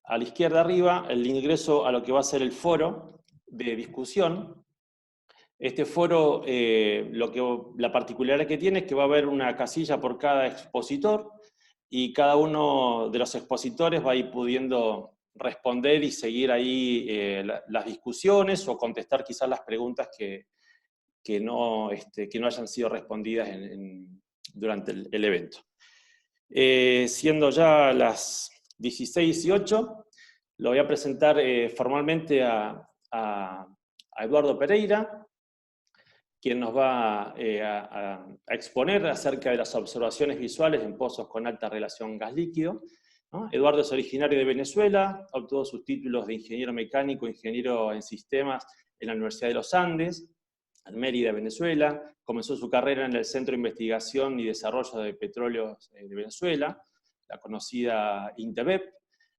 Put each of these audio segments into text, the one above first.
a la izquierda arriba el ingreso a lo que va a ser el foro de discusión. Este foro, la particularidad que tiene es que va a haber una casilla por cada expositor y cada uno de los expositores va a ir pudiendo responder y seguir ahí las discusiones o contestar quizás las preguntas que no hayan sido respondidas durante el evento. Siendo ya las 16:08, lo voy a presentar formalmente a Eduardo Pereira, quien nos va a exponer acerca de las observaciones visuales en pozos con alta relación gas-líquido, ¿no? Eduardo es originario de Venezuela, obtuvo sus títulos de ingeniero mecánico, ingeniero en sistemas en la Universidad de los Andes, en Mérida, Venezuela. Comenzó su carrera en el Centro de Investigación y Desarrollo de Petróleos de Venezuela, la conocida INTEBEP.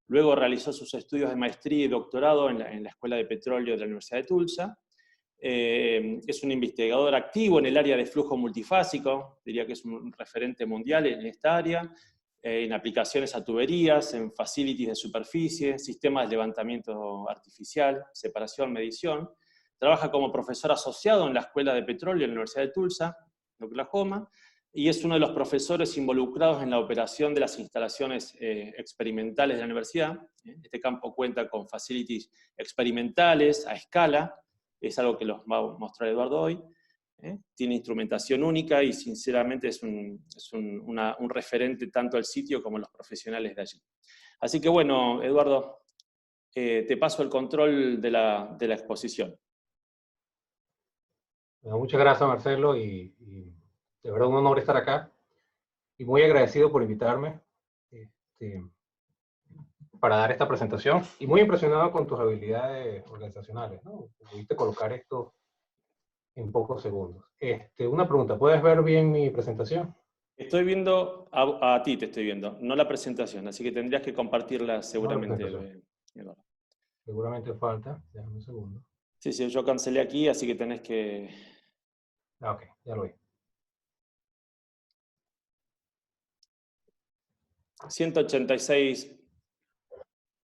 Luego realizó sus estudios de maestría y doctorado en la Escuela de Petróleo de la Universidad de Tulsa. Es un investigador activo en el área de flujo multifásico, diría que es un referente mundial en esta área, en aplicaciones a tuberías, en facilities de superficie, sistemas de levantamiento artificial, separación, medición. Trabaja como profesor asociado en la Escuela de Petróleo de la Universidad de Tulsa, en Oklahoma, y es uno de los profesores involucrados en la operación de las instalaciones experimentales de la universidad. Este campo cuenta con facilities experimentales a escala, es algo que los va a mostrar Eduardo hoy. Tiene instrumentación única y sinceramente es un referente tanto al sitio como a los profesionales de allí. Así que bueno, Eduardo, te paso el control de la exposición. Bueno, muchas gracias, Marcelo, y de verdad un honor estar acá y muy agradecido por invitarme para dar esta presentación y muy impresionado con tus habilidades organizacionales, ¿no? Pudiste colocar esto en pocos segundos. Una pregunta, ¿puedes ver bien mi presentación? Estoy viendo, a ti te estoy viendo, no la presentación, así que tendrías que compartirla seguramente, Eduardo. Seguramente falta, déjame un segundo. Sí, sí, yo cancelé aquí, así que tenés que... Ah, ok, ya lo vi. 186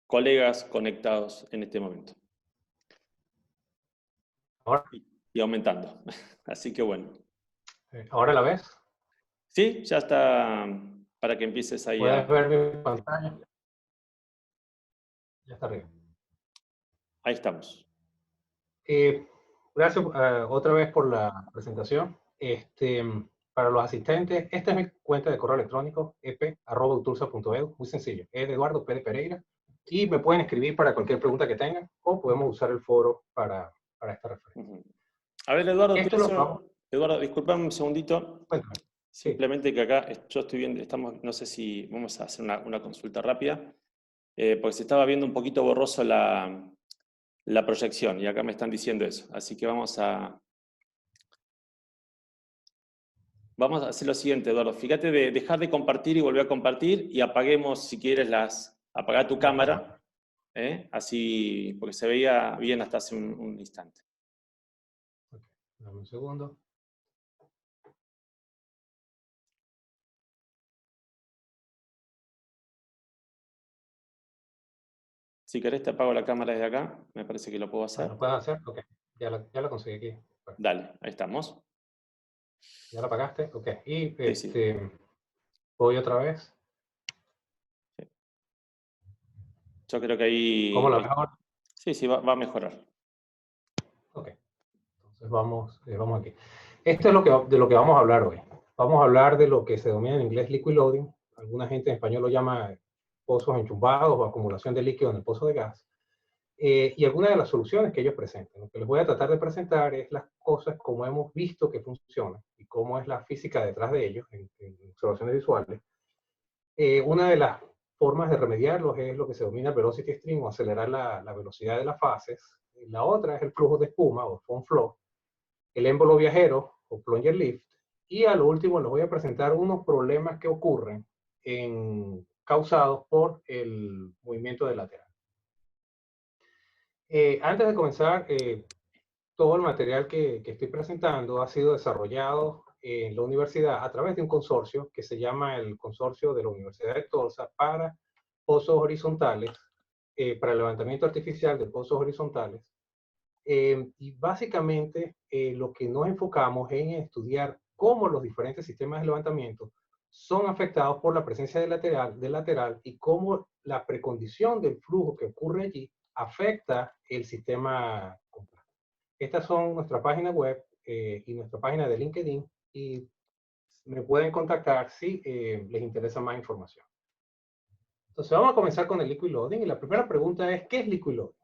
colegas conectados en este momento. Ahora, y aumentando. Así que bueno. ¿ahora la ves? Sí, ya está para que empieces ahí ¿Puedes ver mi pantalla? Ya está arriba. Ahí estamos. Gracias otra vez por la presentación. Para los asistentes, esta es mi cuenta de correo electrónico, ep@utulsa.edu, muy sencillo, es de Eduardo P. Pereira, y me pueden escribir para cualquier pregunta que tengan, o podemos usar el foro para esta referencia. A ver, Eduardo, Eduardo, disculpame un segundito. Cuéntame. Simplemente sí. Que acá yo estoy viendo, no sé si vamos a hacer una consulta rápida, porque se estaba viendo un poquito borroso la proyección, y acá me están diciendo eso. Así que vamos a hacer lo siguiente, Eduardo. Fíjate de dejar de compartir y volver a compartir, y apaguemos, si quieres, apagar tu cámara, así, porque se veía bien hasta hace un instante. Okay. Dame un segundo. Si querés te apago la cámara desde acá, me parece que lo puedo hacer. ¿Lo puedes hacer? Ok, ya la conseguí aquí. Bueno. Dale, ahí estamos. ¿Ya la apagaste? Ok, y Sí. voy otra vez. Sí. Yo creo que ahí... ¿Cómo la ves ahora? Sí, va a mejorar. Ok, entonces vamos aquí. Esto es de lo que vamos a hablar hoy. Vamos a hablar de lo que se denomina en inglés liquid loading. Alguna gente en español lo llama pozos enchumbados o acumulación de líquido en el pozo de gas. Y algunas de las soluciones que ellos presentan. Lo que les voy a tratar de presentar es las cosas como hemos visto que funcionan y cómo es la física detrás de ellos en observaciones visuales. Una de las formas de remediarlos es lo que se denomina velocity stream o acelerar la velocidad de las fases. La otra es el flujo de espuma o foam flow, el émbolo viajero o plunger lift, y a lo último les voy a presentar unos problemas que ocurren causados por el movimiento del lateral. Antes de comenzar, todo el material que estoy presentando ha sido desarrollado en la universidad a través de un consorcio que se llama el Consorcio de la Universidad de Tulsa para Pozos Horizontales para el levantamiento artificial de pozos horizontales. Y básicamente lo que nos enfocamos es en estudiar cómo los diferentes sistemas de levantamiento son afectados por la presencia del lateral y cómo la precondición del flujo que ocurre allí afecta el sistema completo. Estas son nuestra página web y nuestra página de LinkedIn, y me pueden contactar si les interesa más información. Entonces vamos a comenzar con el liquid loading, y la primera pregunta es, ¿qué es liquid loading?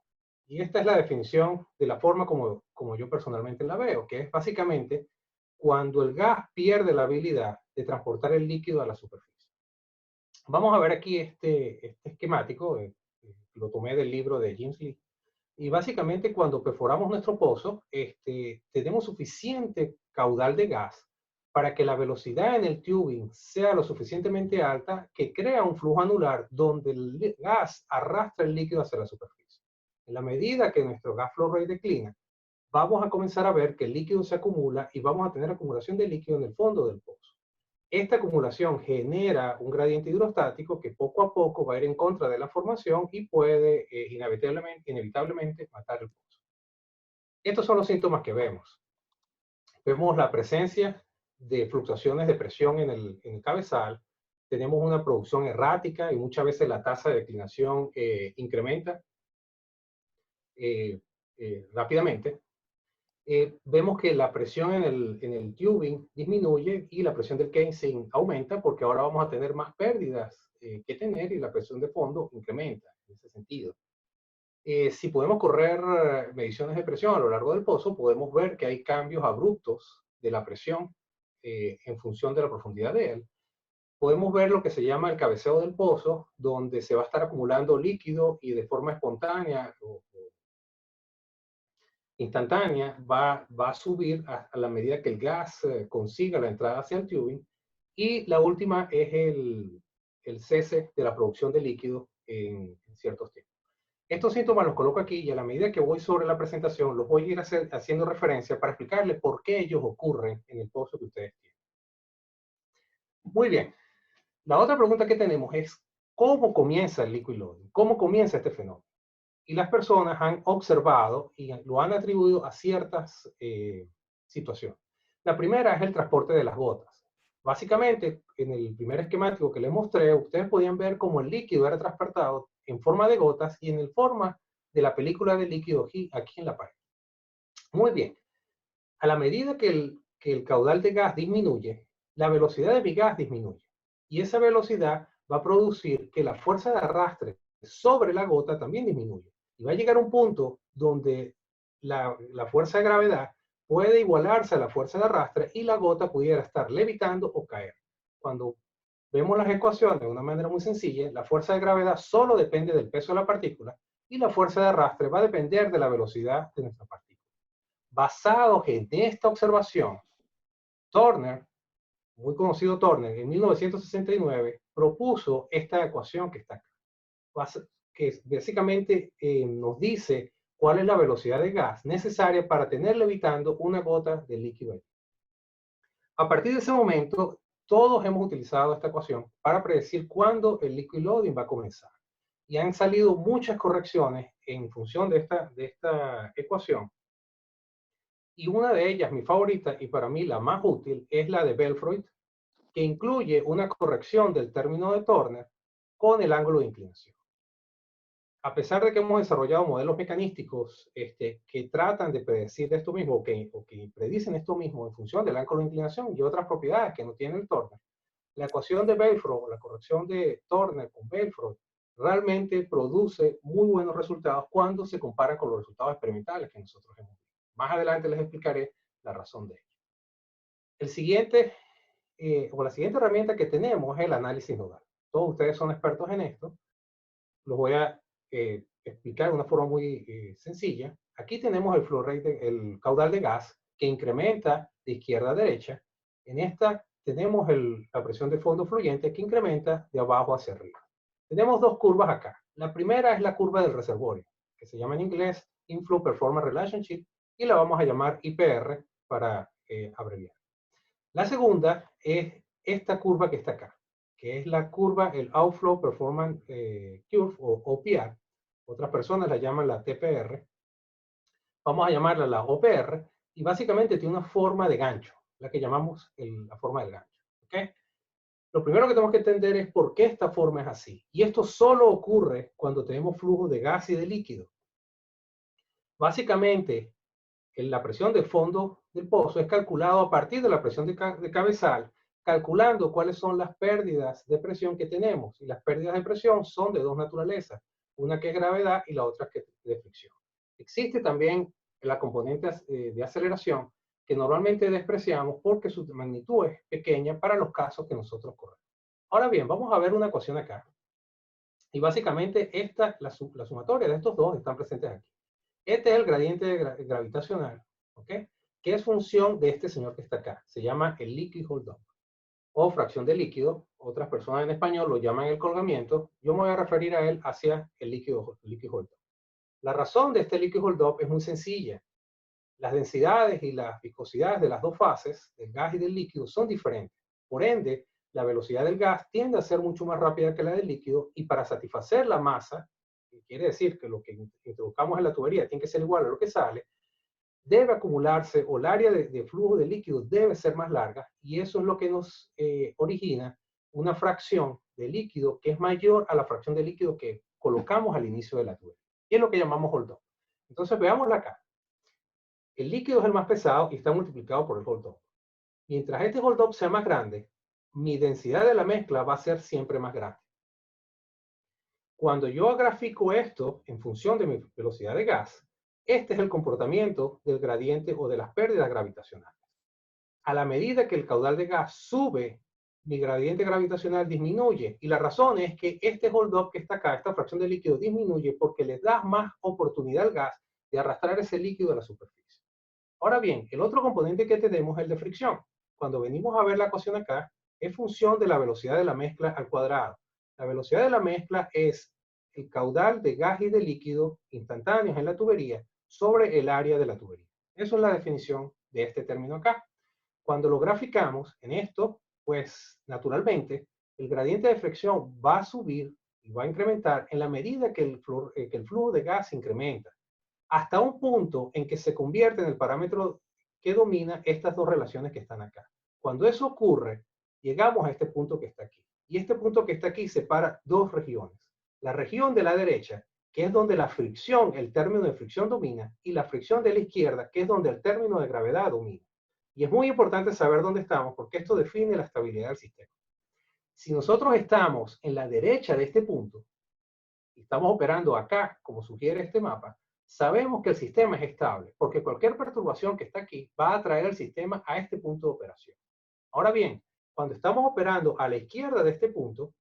Y esta es la definición de la forma como yo personalmente la veo, que es básicamente cuando el gas pierde la habilidad de transportar el líquido a la superficie. Vamos a ver aquí este esquemático, lo tomé del libro de James Lee. Y básicamente cuando perforamos nuestro pozo, tenemos suficiente caudal de gas para que la velocidad en el tubing sea lo suficientemente alta que crea un flujo anular donde el gas arrastra el líquido hacia la superficie. En la medida que nuestro gas flow rate declina, vamos a comenzar a ver que el líquido se acumula y vamos a tener acumulación de líquido en el fondo del pozo. Esta acumulación genera un gradiente hidrostático que poco a poco va a ir en contra de la formación y puede inevitablemente matar el pozo. Estos son los síntomas que vemos. Vemos la presencia de fluctuaciones de presión en el cabezal. Tenemos una producción errática y muchas veces la tasa de declinación incrementa rápidamente. Vemos que la presión en el tubing disminuye y la presión del casing aumenta porque ahora vamos a tener más pérdidas que tener, y la presión de fondo incrementa en ese sentido. Si podemos correr mediciones de presión a lo largo del pozo, podemos ver que hay cambios abruptos de la presión en función de la profundidad de él. Podemos ver lo que se llama el cabeceo del pozo, donde se va a estar acumulando líquido y de forma espontánea o instantánea va a subir a la medida que el gas consiga la entrada hacia el tubing. Y la última es el cese de la producción de líquido en ciertos tiempos. Estos síntomas los coloco aquí, y a la medida que voy sobre la presentación los voy a ir haciendo referencia para explicarles por qué ellos ocurren en el pozo que ustedes tienen. Muy bien. La otra pregunta que tenemos es, ¿cómo comienza el liquid loading? ¿Cómo comienza este fenómeno? Y las personas han observado y lo han atribuido a ciertas situaciones. La primera es el transporte de las gotas. Básicamente, en el primer esquemático que les mostré, ustedes podían ver cómo el líquido era transportado en forma de gotas y en el forma de la película de líquido aquí en la pared. Muy bien. A la medida que el caudal de gas disminuye, la velocidad de mi gas disminuye. Y esa velocidad va a producir que la fuerza de arrastre sobre la gota también disminuye. Y va a llegar a un punto donde la fuerza de gravedad puede igualarse a la fuerza de arrastre y la gota pudiera estar levitando o caer. Cuando vemos las ecuaciones de una manera muy sencilla, la fuerza de gravedad solo depende del peso de la partícula y la fuerza de arrastre va a depender de la velocidad de nuestra partícula. Basados en esta observación, Turner, muy conocido Turner, en 1969 propuso esta ecuación que está acá, que básicamente nos dice cuál es la velocidad de gas necesaria para tener levitando una gota de líquido. A partir de ese momento, todos hemos utilizado esta ecuación para predecir cuándo el liquid loading va a comenzar. Y han salido muchas correcciones en función de esta ecuación. Y una de ellas, mi favorita y para mí la más útil, es la de Belfroid, que incluye una corrección del término de Turner con el ángulo de inclinación. A pesar de que hemos desarrollado modelos mecanísticos que tratan de predecir esto mismo, o que predicen esto mismo en función del ángulo de inclinación y otras propiedades que no tiene el Turner, la ecuación de Belfroid, la corrección de Turner con Belfroid, realmente produce muy buenos resultados cuando se compara con los resultados experimentales que nosotros hemos visto. Más adelante les explicaré la razón de ello. La siguiente herramienta que tenemos es el análisis nodal. Todos ustedes son expertos en esto. Los voy a explicar de una forma muy sencilla. Aquí tenemos el flow rate, el caudal de gas que incrementa de izquierda a derecha. En esta tenemos la presión de fondo fluyente que incrementa de abajo hacia arriba. Tenemos dos curvas acá. La primera es la curva del reservorio, que se llama en inglés Inflow Performance Relationship, y la vamos a llamar IPR para abreviar. La segunda es esta curva que está acá, que es la curva, el Outflow Performance Curve, o OPR, otras personas la llaman la TPR, vamos a llamarla la OPR, y básicamente tiene una forma de gancho, la que llamamos la forma del gancho. ¿Okay? Lo primero que tenemos que entender es por qué esta forma es así. Y esto solo ocurre cuando tenemos flujo de gas y de líquido. Básicamente, la presión de fondo del pozo es calculado a partir de la presión de cabezal, calculando cuáles son las pérdidas de presión que tenemos. Y las pérdidas de presión son de dos naturalezas, una que es gravedad y la otra que es de fricción. Existe también la componente de aceleración, que normalmente despreciamos porque su magnitud es pequeña para los casos que nosotros corremos. Ahora bien, vamos a ver una ecuación acá. Y básicamente la sumatoria de estos dos están presentes aquí. Este es el gradiente gravitacional, ¿ok? Que es función de este señor que está acá. Se llama el liquid hold-up o fracción de líquido. Otras personas en español lo llaman el colgamiento. Yo me voy a referir a él hacia el líquido hold-up. La razón de este liquid hold-up es muy sencilla. Las densidades y las viscosidades de las dos fases, del gas y del líquido, son diferentes. Por ende, la velocidad del gas tiende a ser mucho más rápida que la del líquido, y para satisfacer la masa, que quiere decir que lo que introduzcamos en la tubería tiene que ser igual a lo que sale, debe acumularse, o el área de flujo de líquido debe ser más larga, y eso es lo que nos origina una fracción de líquido que es mayor a la fracción de líquido que colocamos al inicio de la tubería. Y es lo que llamamos hold-up. Entonces veámosla acá. El líquido es el más pesado y está multiplicado por el hold-up. Mientras este hold-up sea más grande, mi densidad de la mezcla va a ser siempre más grande. Cuando yo grafico esto en función de mi velocidad de gas, este es el comportamiento del gradiente o de las pérdidas gravitacionales. A la medida que el caudal de gas sube, mi gradiente gravitacional disminuye. Y la razón es que este hold-up que está acá, esta fracción de líquido, disminuye porque le da más oportunidad al gas de arrastrar ese líquido a la superficie. Ahora bien, el otro componente que tenemos es el de fricción. Cuando venimos a ver la ecuación acá, es función de la velocidad de la mezcla al cuadrado. La velocidad de la mezcla es el caudal de gas y de líquido instantáneos en la tubería sobre el área de la tubería. Eso es la definición de este término acá. Cuando lo graficamos en esto, pues naturalmente el gradiente de fricción va a subir y va a incrementar en la medida que el flujo de gas se incrementa, hasta un punto en que se convierte en el parámetro que domina estas dos relaciones que están acá. Cuando eso ocurre, llegamos a este punto que está aquí. Y este punto que está aquí separa dos regiones. La región de la derecha, que es donde la fricción, el término de fricción domina, y la fricción de la izquierda, que es donde el término de gravedad domina. Y es muy importante saber dónde estamos, porque esto define la estabilidad del sistema. Si nosotros estamos en la derecha de este punto, y estamos operando acá, como sugiere este mapa, sabemos que el sistema es estable, porque cualquier perturbación que está aquí va a traer el sistema a este punto de operación. Ahora bien, cuando estamos operando a la izquierda de este punto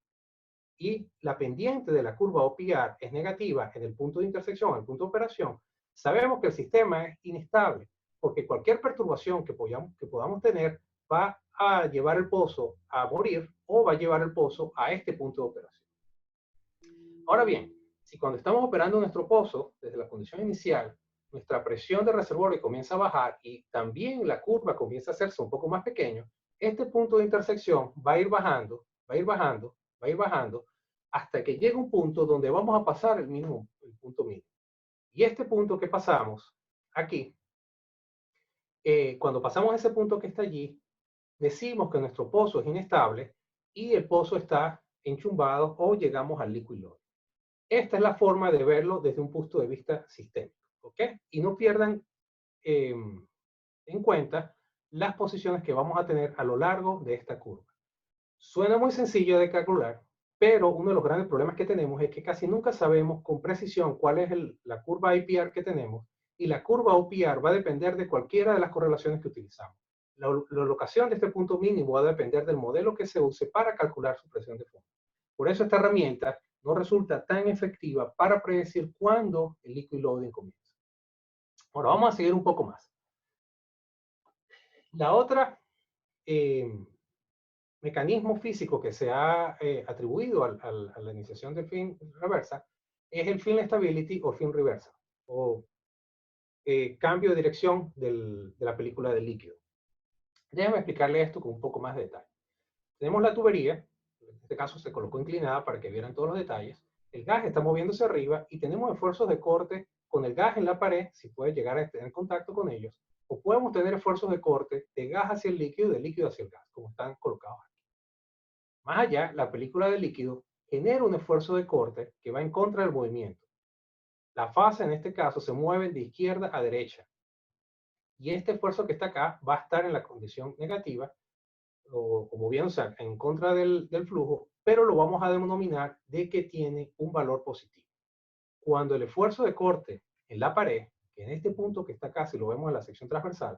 y la pendiente de la curva OPR es negativa en el punto de intersección, el punto de operación, sabemos que el sistema es inestable, porque cualquier perturbación que podamos tener va a llevar el pozo a morir o va a llevar el pozo a este punto de operación. Ahora bien, si cuando estamos operando nuestro pozo, desde la condición inicial, nuestra presión de reservorio comienza a bajar y también la curva comienza a hacerse un poco más pequeño, este punto de intersección va a ir bajando, va a ir bajando, va a ir bajando, hasta que llegue un punto donde vamos a pasar el punto mínimo. Y este punto que pasamos aquí, cuando pasamos ese punto que está allí, decimos que nuestro pozo es inestable y el pozo está enchumbado o llegamos al liquid load. Esta es la forma de verlo desde un punto de vista sistémico, ¿ok? Y no pierdan en cuenta las posiciones que vamos a tener a lo largo de esta curva. Suena muy sencillo de calcular, pero uno de los grandes problemas que tenemos es que casi nunca sabemos con precisión cuál es la curva IPR que tenemos, y la curva OPR va a depender de cualquiera de las correlaciones que utilizamos. La locación de este punto mínimo va a depender del modelo que se use para calcular su presión de fondo. Por eso esta herramienta no resulta tan efectiva para predecir cuándo el liquid loading comienza. Ahora vamos a seguir un poco más. La otra mecanismo físico que se ha atribuido a la iniciación del fin reversa es el film stability o film reversal, o cambio de dirección de la película del líquido. Déjame explicarle esto con un poco más de detalle. Tenemos la tubería, en este caso se colocó inclinada para que vieran todos los detalles, el gas está moviéndose arriba y tenemos esfuerzos de corte con el gas en la pared, si puede llegar a tener contacto con ellos, o podemos tener esfuerzos de corte de gas hacia el líquido y de líquido hacia el gas, como están colocados aquí. Más allá, la película del líquido genera un esfuerzo de corte que va en contra del movimiento. La fase en este caso se mueve de izquierda a derecha. Y este esfuerzo que está acá va a estar en la condición negativa, o bien, o sea, en contra del flujo, pero lo vamos a denominar de que tiene un valor positivo. Cuando el esfuerzo de corte en la pared, que en este punto que está acá, si lo vemos en la sección transversal,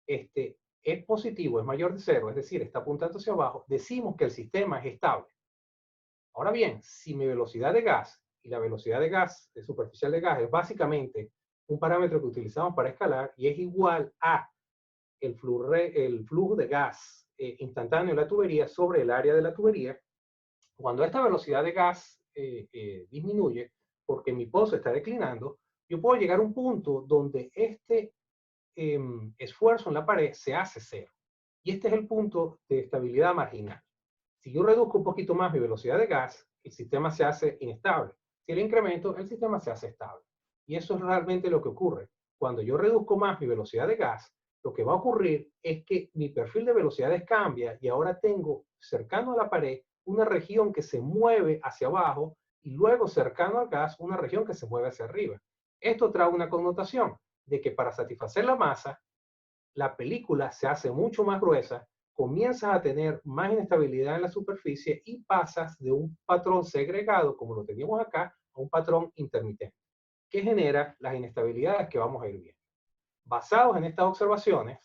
es positivo, es mayor de 0, es decir, está apuntando hacia abajo, decimos que el sistema es estable. Ahora bien, si mi velocidad de gas y la velocidad de gas, de superficial de gas, es básicamente un parámetro que utilizamos para escalar y es igual a el flujo de gas instantáneo en la tubería sobre el área de la tubería, cuando esta velocidad de gas disminuye, porque mi pozo está declinando, yo puedo llegar a un punto donde este esfuerzo en la pared se hace 0. Y este es el punto de estabilidad marginal. Si yo reduzco un poquito más mi velocidad de gas, el sistema se hace inestable. Si le incremento, el sistema se hace estable. Y eso es realmente lo que ocurre. Cuando yo reduzco más mi velocidad de gas, lo que va a ocurrir es que mi perfil de velocidades cambia y ahora tengo cercano a la pared una región que se mueve hacia abajo y luego cercano al gas una región que se mueve hacia arriba. Esto trae una connotación de que para satisfacer la masa, la película se hace mucho más gruesa, comienzas a tener más inestabilidad en la superficie y pasas de un patrón segregado, como lo teníamos acá, a un patrón intermitente, que genera las inestabilidades que vamos a ir viendo. Basados en estas observaciones,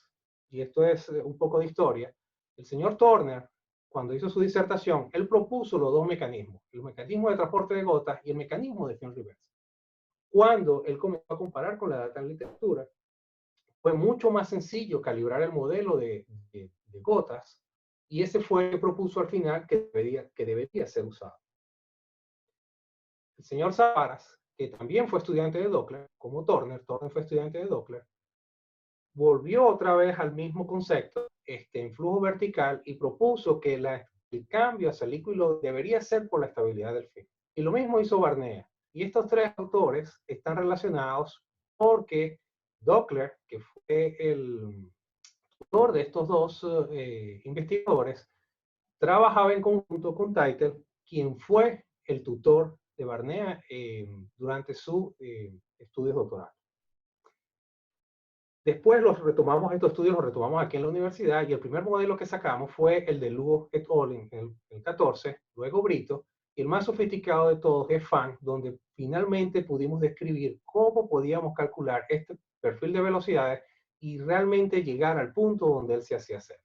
y esto es un poco de historia, el señor Turner, cuando hizo su disertación, él propuso los dos mecanismos, el mecanismo de transporte de gotas y el mecanismo de film reverse. Cuando él comenzó a comparar con la data en literatura, fue mucho más sencillo calibrar el modelo de gotas y ese fue el que propuso al final que debería ser usado. El señor Sabaras, que también fue estudiante de Doppler, como Turner fue estudiante de Doppler, volvió otra vez al mismo concepto en flujo vertical y propuso que el cambio hacia el líquido debería ser por la estabilidad del film. Y lo mismo hizo Barnea. Y estos tres autores están relacionados porque Doppler, que fue el autor de estos dos investigadores, trabajaba en conjunto con Teitel, quien fue el tutor de Barnea durante sus estudios doctorales. Después estos estudios los retomamos aquí en la universidad y el primer modelo que sacamos fue el de Lugo et al. en el 14, luego Brito, y el más sofisticado de todos es FAN, donde finalmente pudimos describir cómo podíamos calcular este perfil de velocidades y realmente llegar al punto donde él se hacía cero.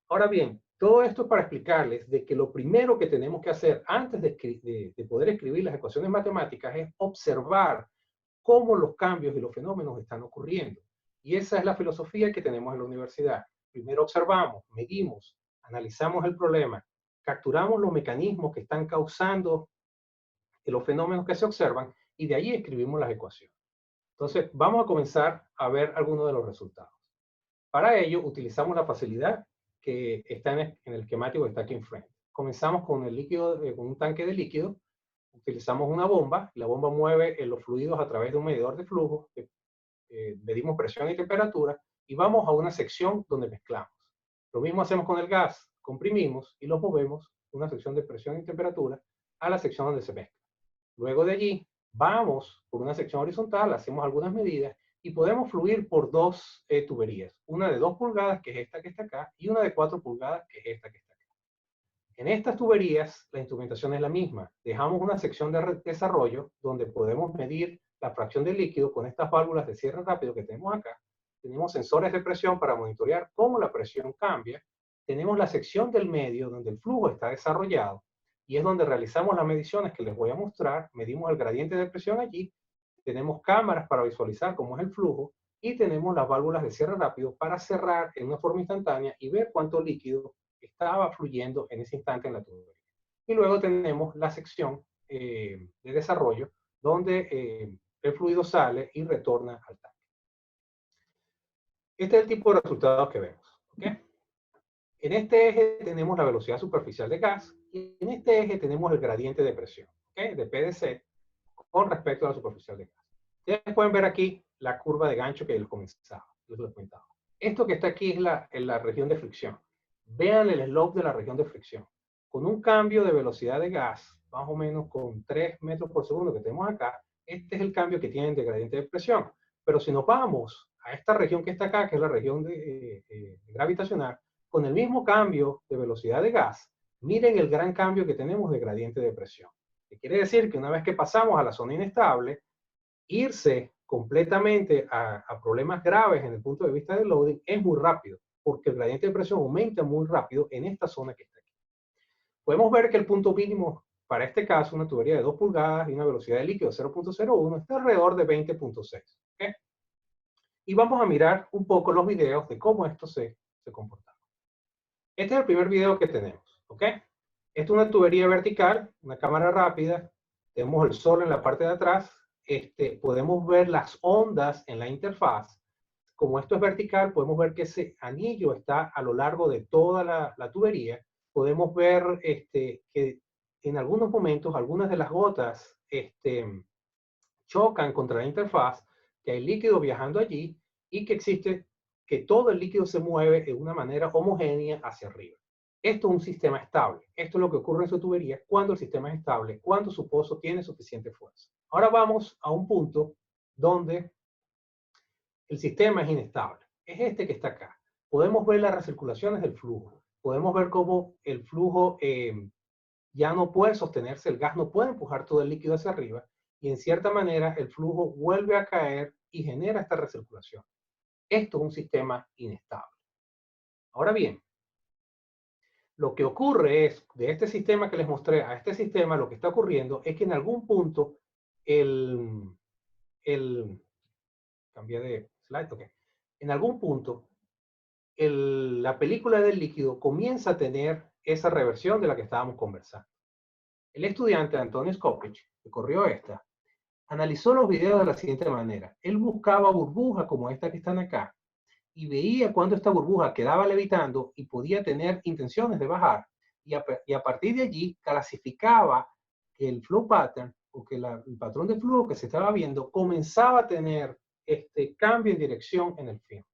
Ahora bien, todo esto es para explicarles de que lo primero que tenemos que hacer antes de poder escribir las ecuaciones matemáticas es observar cómo los cambios y los fenómenos están ocurriendo. Y esa es la filosofía que tenemos en la universidad. Primero observamos, medimos, analizamos el problema, capturamos los mecanismos que están causando los fenómenos que se observan y de ahí escribimos las ecuaciones. Entonces, vamos a comenzar a ver algunos de los resultados. Para ello, utilizamos la facilidad que está en el esquemático que está aquí enfrente. Comenzamos con el líquido, con un tanque de líquido. Utilizamos una bomba, la bomba mueve los fluidos a través de un medidor de flujo, medimos presión y temperatura y vamos a una sección donde mezclamos. Lo mismo hacemos con el gas, comprimimos y los movemos de una sección de presión y temperatura a la sección donde se mezcla. Luego de allí vamos por una sección horizontal, hacemos algunas medidas y podemos fluir por dos tuberías, una de 2 pulgadas, que es esta que está acá, y una de 4 pulgadas, que es esta que está acá. En estas tuberías, la instrumentación es la misma. Dejamos una sección de desarrollo donde podemos medir la fracción de líquido con estas válvulas de cierre rápido que tenemos acá. Tenemos sensores de presión para monitorear cómo la presión cambia. Tenemos la sección del medio donde el flujo está desarrollado y es donde realizamos las mediciones que les voy a mostrar. Medimos el gradiente de presión allí. Tenemos cámaras para visualizar cómo es el flujo y tenemos las válvulas de cierre rápido para cerrar en una forma instantánea y ver cuánto líquido estaba fluyendo en ese instante en la tubería. Y luego tenemos la sección de desarrollo donde el fluido sale y retorna al tanque. Este es el tipo de resultados que vemos. ¿Okay? En este eje tenemos la velocidad superficial de gas y en este eje tenemos el gradiente de presión, ¿okay? De PdC con respecto a la superficial de gas. Ustedes pueden ver aquí la curva de gancho que les comentaba. Esto que está aquí es la región de fricción. Vean el slope de la región de fricción. Con un cambio de velocidad de gas, más o menos con 3 metros por segundo que tenemos acá, este es el cambio que tienen de gradiente de presión. Pero si nos vamos a esta región que está acá, que es la región gravitacional, con el mismo cambio de velocidad de gas, miren el gran cambio que tenemos de gradiente de presión. Que quiere decir que una vez que pasamos a la zona inestable, irse completamente a problemas graves en el punto de vista del loading es muy rápido, porque el gradiente de presión aumenta muy rápido en esta zona que está aquí. Podemos ver que el punto mínimo para este caso, una tubería de 2 pulgadas y una velocidad de líquido de 0.01, está alrededor de 20.6. ¿Okay? Y vamos a mirar un poco los videos de cómo esto se comporta. Este es el primer video que tenemos. ¿Ok? Esta es una tubería vertical, una cámara rápida. Tenemos el sol en la parte de atrás. Podemos ver las ondas en la interfaz. Como esto es vertical, podemos ver que ese anillo está a lo largo de toda la tubería. Podemos ver que en algunos momentos, algunas de las gotas chocan contra la interfaz, que hay líquido viajando allí y que todo el líquido se mueve en una manera homogénea hacia arriba. Esto es un sistema estable. Esto es lo que ocurre en su tubería cuando el sistema es estable, cuando su pozo tiene suficiente fuerza. Ahora vamos a un punto donde el sistema es inestable. Es este que está acá. Podemos ver las recirculaciones del flujo. Podemos ver cómo el flujo ya no puede sostenerse, el gas no puede empujar todo el líquido hacia arriba y en cierta manera el flujo vuelve a caer y genera esta recirculación. Esto es un sistema inestable. Ahora bien, lo que ocurre es, de este sistema que les mostré a este sistema, lo que está ocurriendo es que en algún punto cambié de slide, ok. En algún punto la película del líquido comienza a tener esa reversión de la que estábamos conversando. El estudiante Antonio Skopich, que corrió esta, analizó los videos de la siguiente manera. Él buscaba burbujas como esta que están acá y veía cuando esta burbuja quedaba levitando y podía tener intenciones de bajar. Y a partir de allí clasificaba que el flow pattern o que el patrón de flujo que se estaba viendo comenzaba a tener este cambio en dirección en el film.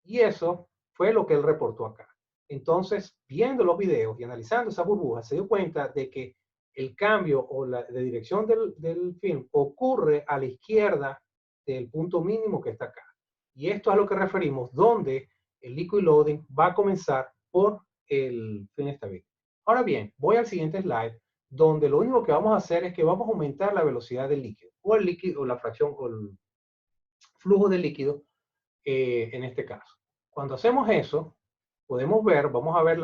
Y eso fue lo que él reportó acá. Entonces, viendo los videos y analizando esa burbuja, se dio cuenta de que el cambio o de dirección del film ocurre a la izquierda del punto mínimo que está acá. Y esto es a lo que referimos, donde el liquid loading va a comenzar por el film stability. Ahora bien, voy al siguiente slide, donde lo único que vamos a hacer es que vamos a aumentar la velocidad del líquido, o la fracción, o el flujo de líquido en este caso. Cuando hacemos eso, podemos ver, vamos a ver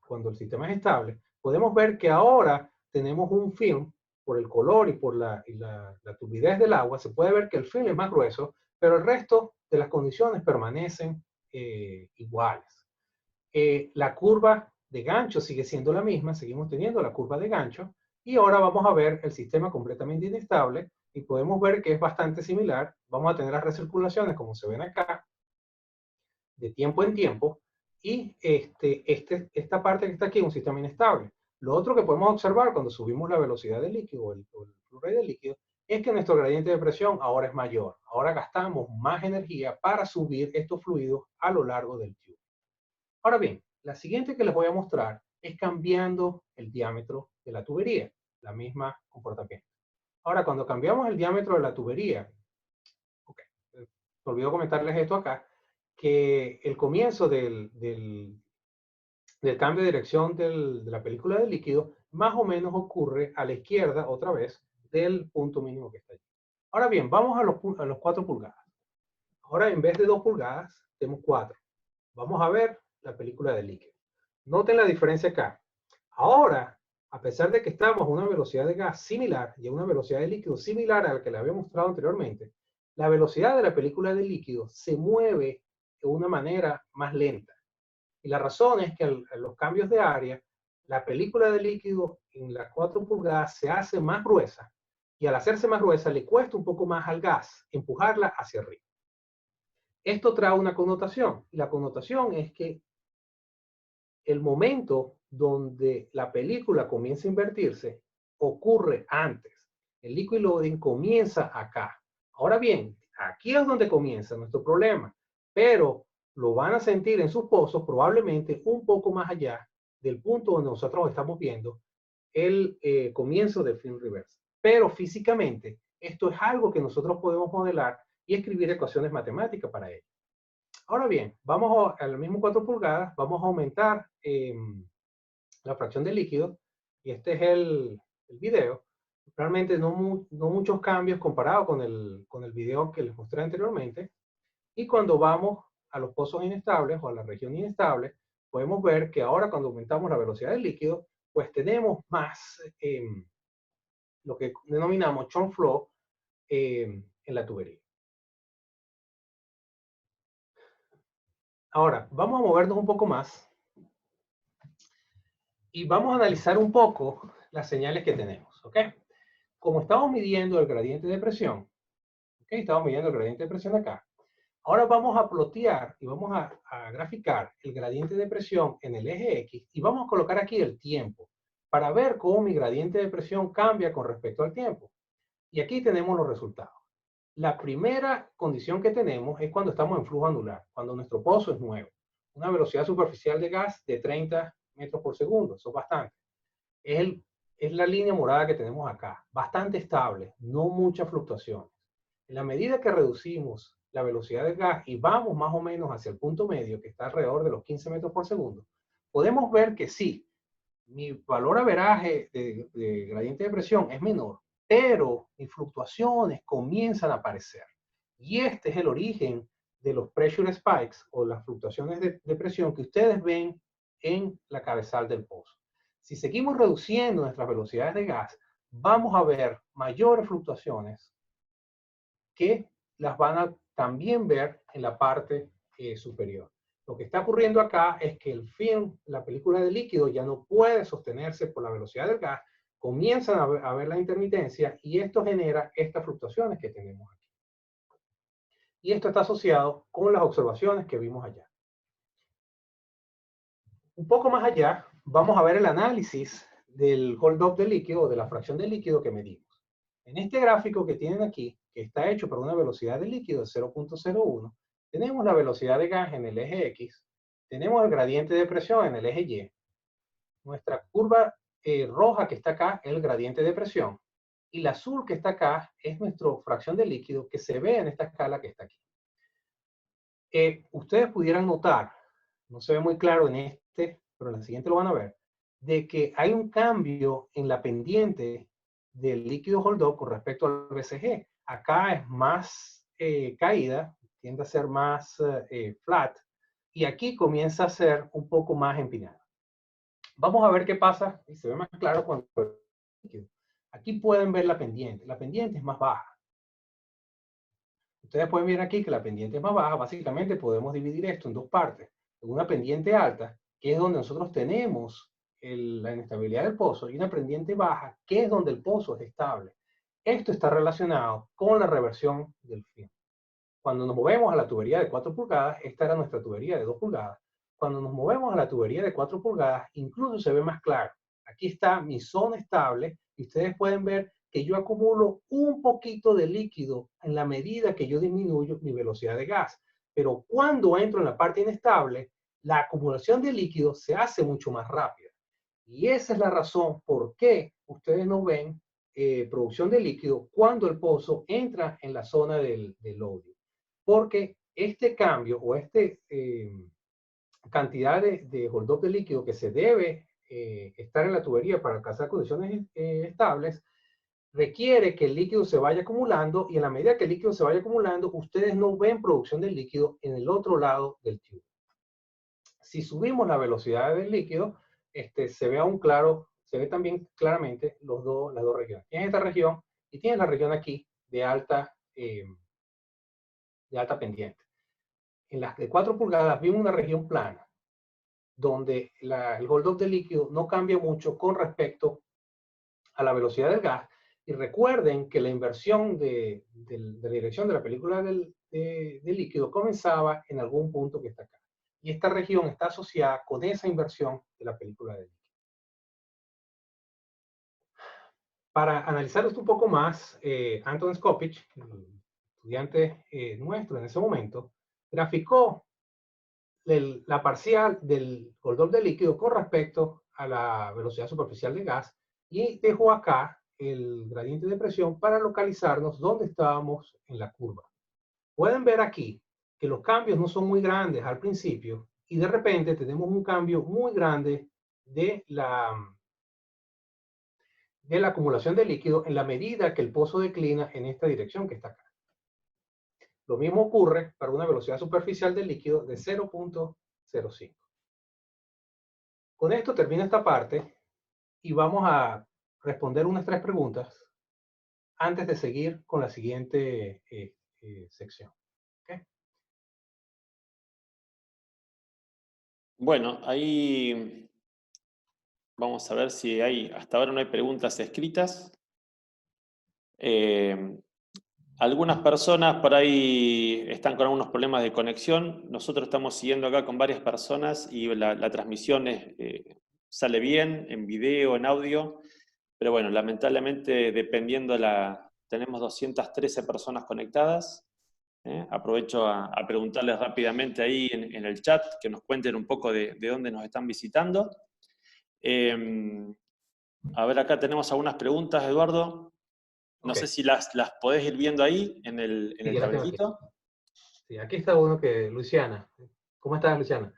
cuando el sistema es estable, podemos ver que ahora tenemos un film, por el color y por la turbidez del agua, se puede ver que el film es más grueso, pero el resto de las condiciones permanecen iguales. La curva de gancho sigue siendo la misma, seguimos teniendo la curva de gancho, y ahora vamos a ver el sistema completamente inestable, y podemos ver que es bastante similar. Vamos a tener las recirculaciones, como se ven acá, de tiempo en tiempo, y esta parte que está aquí es un sistema inestable. Lo otro que podemos observar cuando subimos la velocidad del líquido o el flow rate del líquido es que nuestro gradiente de presión ahora es mayor. Ahora gastamos más energía para subir estos fluidos a lo largo del tubo. Ahora bien, la siguiente que les voy a mostrar es cambiando el diámetro de la tubería, la misma comportamiento. Ahora, cuando cambiamos el diámetro de la tubería, me olvidó comentarles esto acá, que el comienzo del cambio de dirección de la película del líquido más o menos ocurre a la izquierda, otra vez, del punto mínimo que está allí. Ahora bien, vamos a los 4 pulgadas. Ahora, en vez de 2 pulgadas, tenemos 4. Vamos a ver la película del líquido. Noten la diferencia acá. Ahora, a pesar de que estamos a una velocidad de gas similar y a una velocidad de líquido similar a la que le había mostrado anteriormente, la velocidad de la película del líquido se mueve de una manera más lenta. Y la razón es que en los cambios de área, la película del líquido en las 4 pulgadas se hace más gruesa, y al hacerse más gruesa le cuesta un poco más al gas empujarla hacia arriba. Esto trae una connotación, y la connotación es que el momento donde la película comienza a invertirse ocurre antes. El liquid loading comienza acá. Ahora bien, aquí es donde comienza nuestro problema, pero lo van a sentir en sus pozos probablemente un poco más allá del punto donde nosotros estamos viendo el comienzo del film reverse. Pero físicamente, esto es algo que nosotros podemos modelar y escribir ecuaciones matemáticas para ello. Ahora bien, vamos a los mismos 4 pulgadas, vamos a aumentar la fracción de líquido, y este es el video. Realmente no muchos cambios comparado con el video que les mostré anteriormente. Y cuando vamos a los pozos inestables o a la región inestable, podemos ver que ahora cuando aumentamos la velocidad del líquido, pues tenemos más lo que denominamos churn flow en la tubería. Ahora, vamos a movernos un poco más y vamos a analizar un poco las señales que tenemos, ¿ok? Como estamos midiendo el gradiente de presión, ¿ok? Estamos midiendo el gradiente de presión acá. Ahora vamos a plotear y vamos a graficar el gradiente de presión en el eje X y vamos a colocar aquí el tiempo para ver cómo mi gradiente de presión cambia con respecto al tiempo. Y aquí tenemos los resultados. La primera condición que tenemos es cuando estamos en flujo anular, cuando nuestro pozo es nuevo. Una velocidad superficial de gas de 30 metros por segundo, eso es bastante. Es la línea morada que tenemos acá, bastante estable, no muchas fluctuaciones. En la medida que reducimos la velocidad del gas y vamos más o menos hacia el punto medio, que está alrededor de los 15 metros por segundo, podemos ver que sí, mi valor averaje de gradiente de presión es menor, pero mis fluctuaciones comienzan a aparecer. Y este es el origen de los pressure spikes o las fluctuaciones de presión que ustedes ven en la cabezal del pozo. Si seguimos reduciendo nuestras velocidades de gas, vamos a ver mayores fluctuaciones que las van a también ver en la parte superior. Lo que está ocurriendo acá es que el film, la película de líquido, ya no puede sostenerse por la velocidad del gas, comienzan a ver la intermitencia y esto genera estas fluctuaciones que tenemos aquí. Y esto está asociado con las observaciones que vimos allá. Un poco más allá, vamos a ver el análisis del hold-up de líquido, de la fracción de líquido que medimos. En este gráfico que tienen aquí, que está hecho por una velocidad de líquido de 0.01, tenemos la velocidad de gas en el eje X, tenemos el gradiente de presión en el eje Y, nuestra curva roja que está acá es el gradiente de presión, y la azul que está acá es nuestra fracción de líquido que se ve en esta escala que está aquí. Ustedes pudieran notar, no se ve muy claro en este, pero en el siguiente lo van a ver, de que hay un cambio en la pendiente del líquido hold-up con respecto al BCG. Acá es más caída, tiende a ser más flat, y aquí comienza a ser un poco más empinada. Vamos a ver qué pasa, y se ve más claro cuando el líquido. Aquí pueden ver la pendiente es más baja. Ustedes pueden ver aquí que la pendiente es más baja. Básicamente podemos dividir esto en dos partes. Una pendiente alta, que es donde nosotros tenemos la inestabilidad del pozo, y una pendiente baja, que es donde el pozo es estable. Esto está relacionado con la reversión del film. Cuando nos movemos a la tubería de 4 pulgadas, esta era nuestra tubería de 2 pulgadas. Cuando nos movemos a la tubería de 4 pulgadas, incluso se ve más claro. Aquí está mi zona estable y ustedes pueden ver que yo acumulo un poquito de líquido en la medida que yo disminuyo mi velocidad de gas. Pero cuando entro en la parte inestable, la acumulación de líquido se hace mucho más rápida. Y esa es la razón por qué ustedes no ven producción de líquido cuando el pozo entra en la zona del loading. Porque este cambio o este cantidad de hold-up de líquido que se debe estar en la tubería para alcanzar condiciones estables, requiere que el líquido se vaya acumulando, y en la medida que el líquido se vaya acumulando, ustedes no ven producción del líquido en el otro lado del tubo. Si subimos la velocidad del líquido, se ve aún claro, se ve también claramente las dos regiones. Tienes esta región y tienes la región aquí de alta pendiente. En las de 4 pulgadas vimos una región plana, donde el hold-up de líquido no cambia mucho con respecto a la velocidad del gas. Y recuerden que la inversión de la dirección de la película del líquido comenzaba en algún punto que está acá. Y esta región está asociada con esa inversión de la película de líquido. Para analizar esto un poco más, Anton Skopich, el estudiante nuestro en ese momento, graficó la parcial del Goldorf de líquido con respecto a la velocidad superficial de gas y dejó acá el gradiente de presión para localizarnos dónde estábamos en la curva. Pueden ver aquí que los cambios no son muy grandes al principio y de repente tenemos un cambio muy grande de la acumulación de líquido en la medida que el pozo declina en esta dirección que está acá. Lo mismo ocurre para una velocidad superficial del líquido de 0.05. Con esto termina esta parte y vamos a responder unas 3 preguntas antes de seguir con la siguiente sección. ¿Okay? Bueno, ahí vamos a ver si hay, hasta ahora no hay preguntas escritas. Algunas personas por ahí están con algunos problemas de conexión. Nosotros estamos siguiendo acá con varias personas y la transmisión sale bien en video, en audio. Pero bueno, lamentablemente dependiendo tenemos 213 personas conectadas. Aprovecho a preguntarles rápidamente ahí en el chat que nos cuenten un poco de dónde nos están visitando. A ver, acá tenemos algunas preguntas, Eduardo. No sé si las podés ir viendo ahí en el tablerito. Sí, aquí está uno que, Luciana. ¿Cómo estás, Luciana?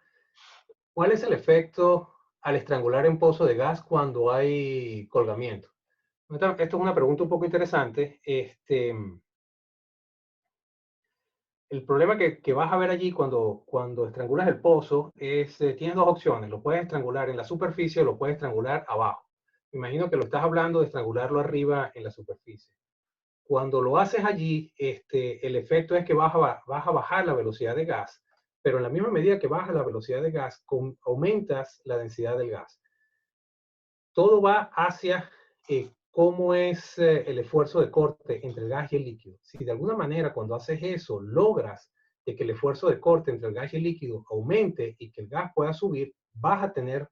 ¿Cuál es el efecto al estrangular en pozo de gas cuando hay colgamiento? Esto es una pregunta un poco interesante. El problema que vas a ver allí cuando estrangulas el pozo es, tienes 2 opciones. Lo puedes estrangular en la superficie o lo puedes estrangular abajo. Me imagino que lo estás hablando de estrangularlo arriba en la superficie. Cuando lo haces allí, el efecto es que vas a bajar la velocidad de gas, pero en la misma medida que bajas la velocidad de gas, aumentas la densidad del gas. Todo va hacia cómo es el esfuerzo de corte entre el gas y el líquido. Si de alguna manera cuando haces eso logras que el esfuerzo de corte entre el gas y el líquido aumente y que el gas pueda subir, vas a tener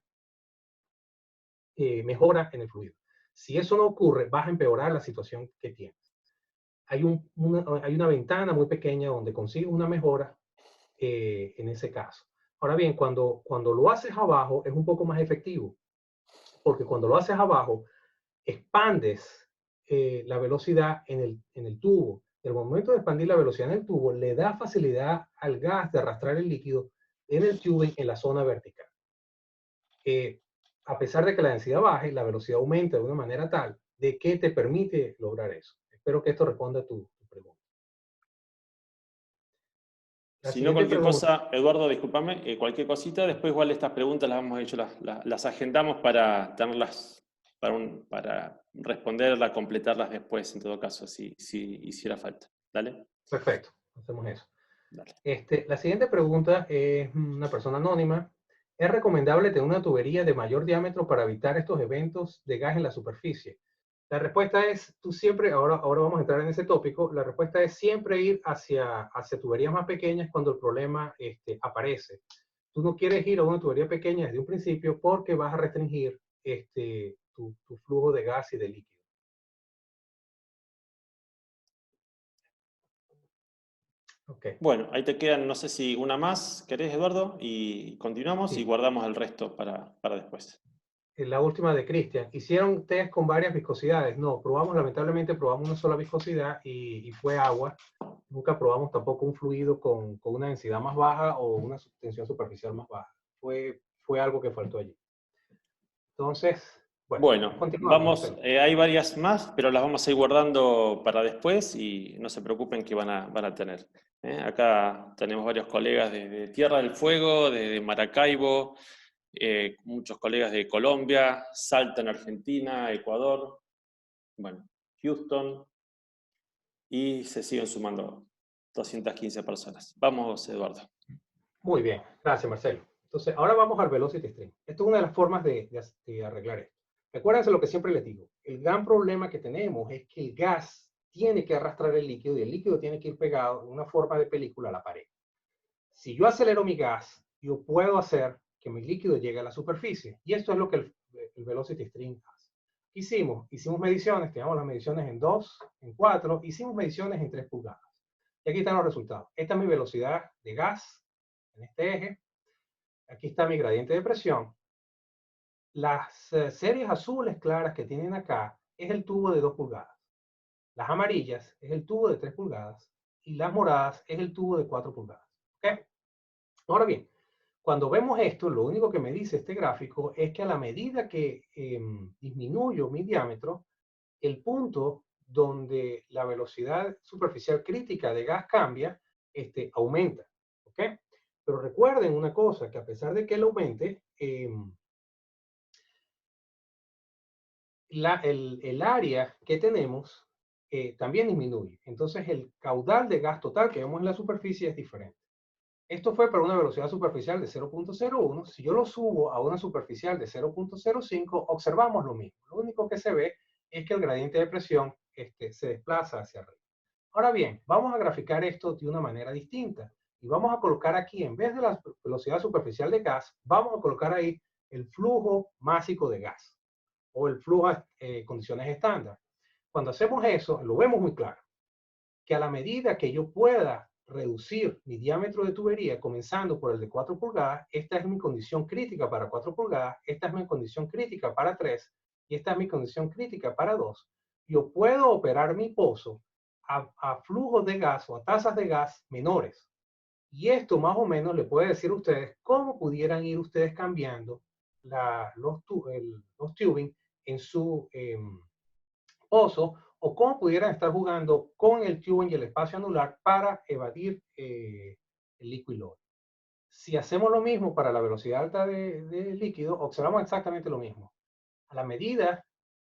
mejora en el fluido. Si eso no ocurre, vas a empeorar la situación que tienes. Hay una ventana muy pequeña donde consigues una mejora en ese caso. Ahora bien, cuando lo haces abajo es un poco más efectivo, porque cuando lo haces abajo, expandes la velocidad en el tubo. El momento de expandir la velocidad en el tubo le da facilidad al gas de arrastrar el líquido en el tubing en la zona vertical. A pesar de que la densidad baje, la velocidad aumenta de una manera tal de que te permite lograr eso. Espero que esto responda a tu pregunta. Si no, cualquier cosa, Eduardo, discúlpame, cualquier cosita, después igual estas preguntas las hemos hecho, las agendamos para tenerlas, para responderlas, completarlas después, en todo caso, si hiciera falta. ¿Dale? Perfecto, hacemos eso. Dale. La siguiente pregunta es una persona anónima. ¿Es recomendable tener una tubería de mayor diámetro para evitar estos eventos de gas en la superficie? La respuesta es, tú siempre, ahora vamos a entrar en ese tópico, la respuesta es siempre ir hacia tuberías más pequeñas cuando el problema aparece. Tú no quieres ir a una tubería pequeña desde un principio porque vas a restringir tu flujo de gas y de líquido. Okay. Bueno, ahí te quedan, no sé si una más, ¿querés, Eduardo? Y continuamos Sí. Y guardamos el resto para después. La última de Cristian. ¿Hicieron test con varias viscosidades? No, lamentablemente probamos una sola viscosidad y fue agua. Nunca probamos tampoco un fluido con una densidad más baja o una tensión superficial más baja. Fue algo que faltó allí. Entonces, bueno continuamos. Vamos, hay varias más, pero las vamos a ir guardando para después y no se preocupen que van a tener. Acá tenemos varios colegas de Tierra del Fuego, de Maracaibo, muchos colegas de Colombia, Salta en Argentina, Ecuador, bueno, Houston, y se siguen sumando 215 personas. Vamos, Eduardo. Muy bien, gracias, Marcelo. Entonces, ahora vamos al Velocity Stream. Esto es una de las formas de arreglar esto. Recuérdense lo que siempre les digo. El gran problema que tenemos es que el gas tiene que arrastrar el líquido y el líquido tiene que ir pegado en una forma de película a la pared. Si yo acelero mi gas, yo puedo hacer que mi líquido llegue a la superficie. Y esto es lo que el velocity string hace. Hicimos mediciones, teníamos las mediciones en 2, en 4, hicimos mediciones en 3 pulgadas. Y aquí están los resultados. Esta es mi velocidad de gas en este eje. Aquí está mi gradiente de presión. Las series azules claras que tienen acá es el tubo de 2 pulgadas. Las amarillas es el tubo de 3 pulgadas. Y las moradas es el tubo de 4 pulgadas. ¿Okay? Ahora bien, cuando vemos esto, lo único que me dice este gráfico es que a la medida que disminuyo mi diámetro, el punto donde la velocidad superficial crítica de gas cambia, aumenta. ¿Ok? Pero recuerden una cosa, que a pesar de que él aumente, el área que tenemos también disminuye. Entonces el caudal de gas total que vemos en la superficie es diferente. Esto fue para una velocidad superficial de 0.01. Si yo lo subo a una superficial de 0.05, observamos lo mismo. Lo único que se ve es que el gradiente de presión se desplaza hacia arriba. Ahora bien, vamos a graficar esto de una manera distinta. Y vamos a colocar aquí, en vez de la velocidad superficial de gas, vamos a colocar ahí el flujo másico de gas o el flujo a condiciones estándar. Cuando hacemos eso, lo vemos muy claro, que a la medida que yo pueda reducir mi diámetro de tubería, comenzando por el de 4 pulgadas, esta es mi condición crítica para 4 pulgadas, esta es mi condición crítica para 3, y esta es mi condición crítica para 2. Yo puedo operar mi pozo a flujos de gas o a tasas de gas menores. Y esto más o menos le puede decir a ustedes cómo pudieran ir ustedes cambiando los tubing en su pozo, o cómo pudieran estar jugando con el tubing y el espacio anular para evadir el liquid load. Si hacemos lo mismo para la velocidad alta de líquido, observamos exactamente lo mismo. A la medida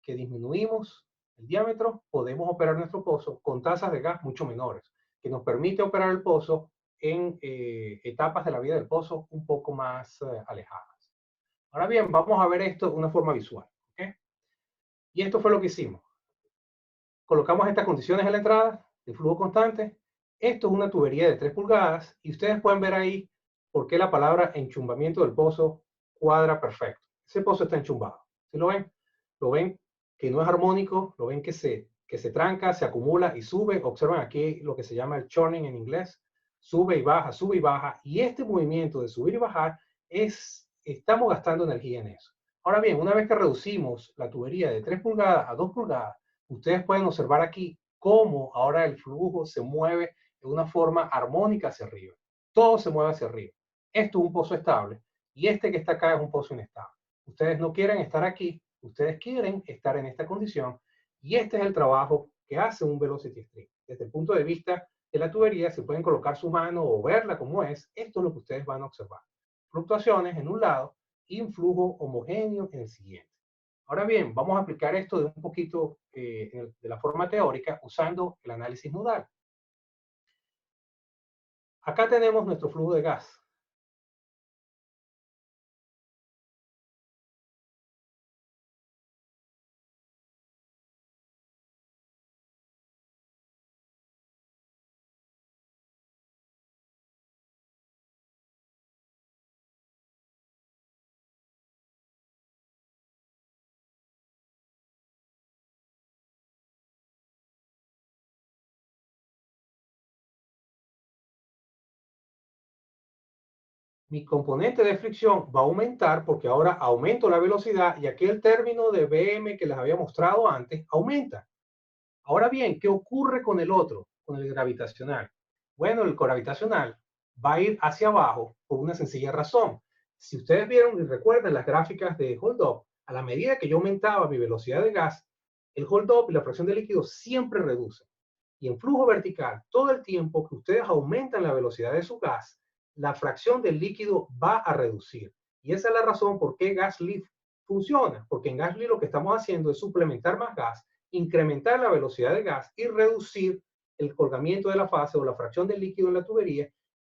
que disminuimos el diámetro, podemos operar nuestro pozo con tasas de gas mucho menores, que nos permite operar el pozo en etapas de la vida del pozo un poco más alejadas. Ahora bien, vamos a ver esto de una forma visual. ¿Okay? Y esto fue lo que hicimos. Colocamos estas condiciones en la entrada de flujo constante. Esto es una tubería de 3 pulgadas y ustedes pueden ver ahí por qué la palabra enchumbamiento del pozo cuadra perfecto. Ese pozo está enchumbado. ¿Sí lo ven? Lo ven que no es armónico, lo ven que se tranca, se acumula y sube. Observan aquí lo que se llama el churning en inglés. Sube y baja. Y este movimiento de subir y bajar estamos gastando energía en eso. Ahora bien, una vez que reducimos la tubería de 3 pulgadas a 2 pulgadas, ustedes pueden observar aquí cómo ahora el flujo se mueve de una forma armónica hacia arriba. Todo se mueve hacia arriba. Esto es un pozo estable y este que está acá es un pozo inestable. Ustedes no quieren estar aquí, ustedes quieren estar en esta condición y este es el trabajo que hace un velocity string. Desde el punto de vista de la tubería, se pueden colocar su mano o verla como es. Esto es lo que ustedes van a observar. Fluctuaciones en un lado y un flujo homogéneo en el siguiente. Ahora bien, vamos a aplicar esto de un poquito de la forma teórica usando el análisis nodal. Acá tenemos nuestro flujo de gas. Mi componente de fricción va a aumentar porque ahora aumento la velocidad y aquí el término de Bm que les había mostrado antes aumenta. Ahora bien, ¿qué ocurre con el otro, con el gravitacional? Bueno, el gravitacional va a ir hacia abajo por una sencilla razón. Si ustedes vieron y recuerdan las gráficas de hold up, a la medida que yo aumentaba mi velocidad de gas, el hold up y la fracción de líquido siempre reducen. Y en flujo vertical, todo el tiempo que ustedes aumentan la velocidad de su gas, la fracción del líquido va a reducir. Y esa es la razón por qué Gas Lift funciona. Porque en Gas Lift lo que estamos haciendo es suplementar más gas, incrementar la velocidad de gas y reducir el colgamiento de la fase o la fracción del líquido en la tubería,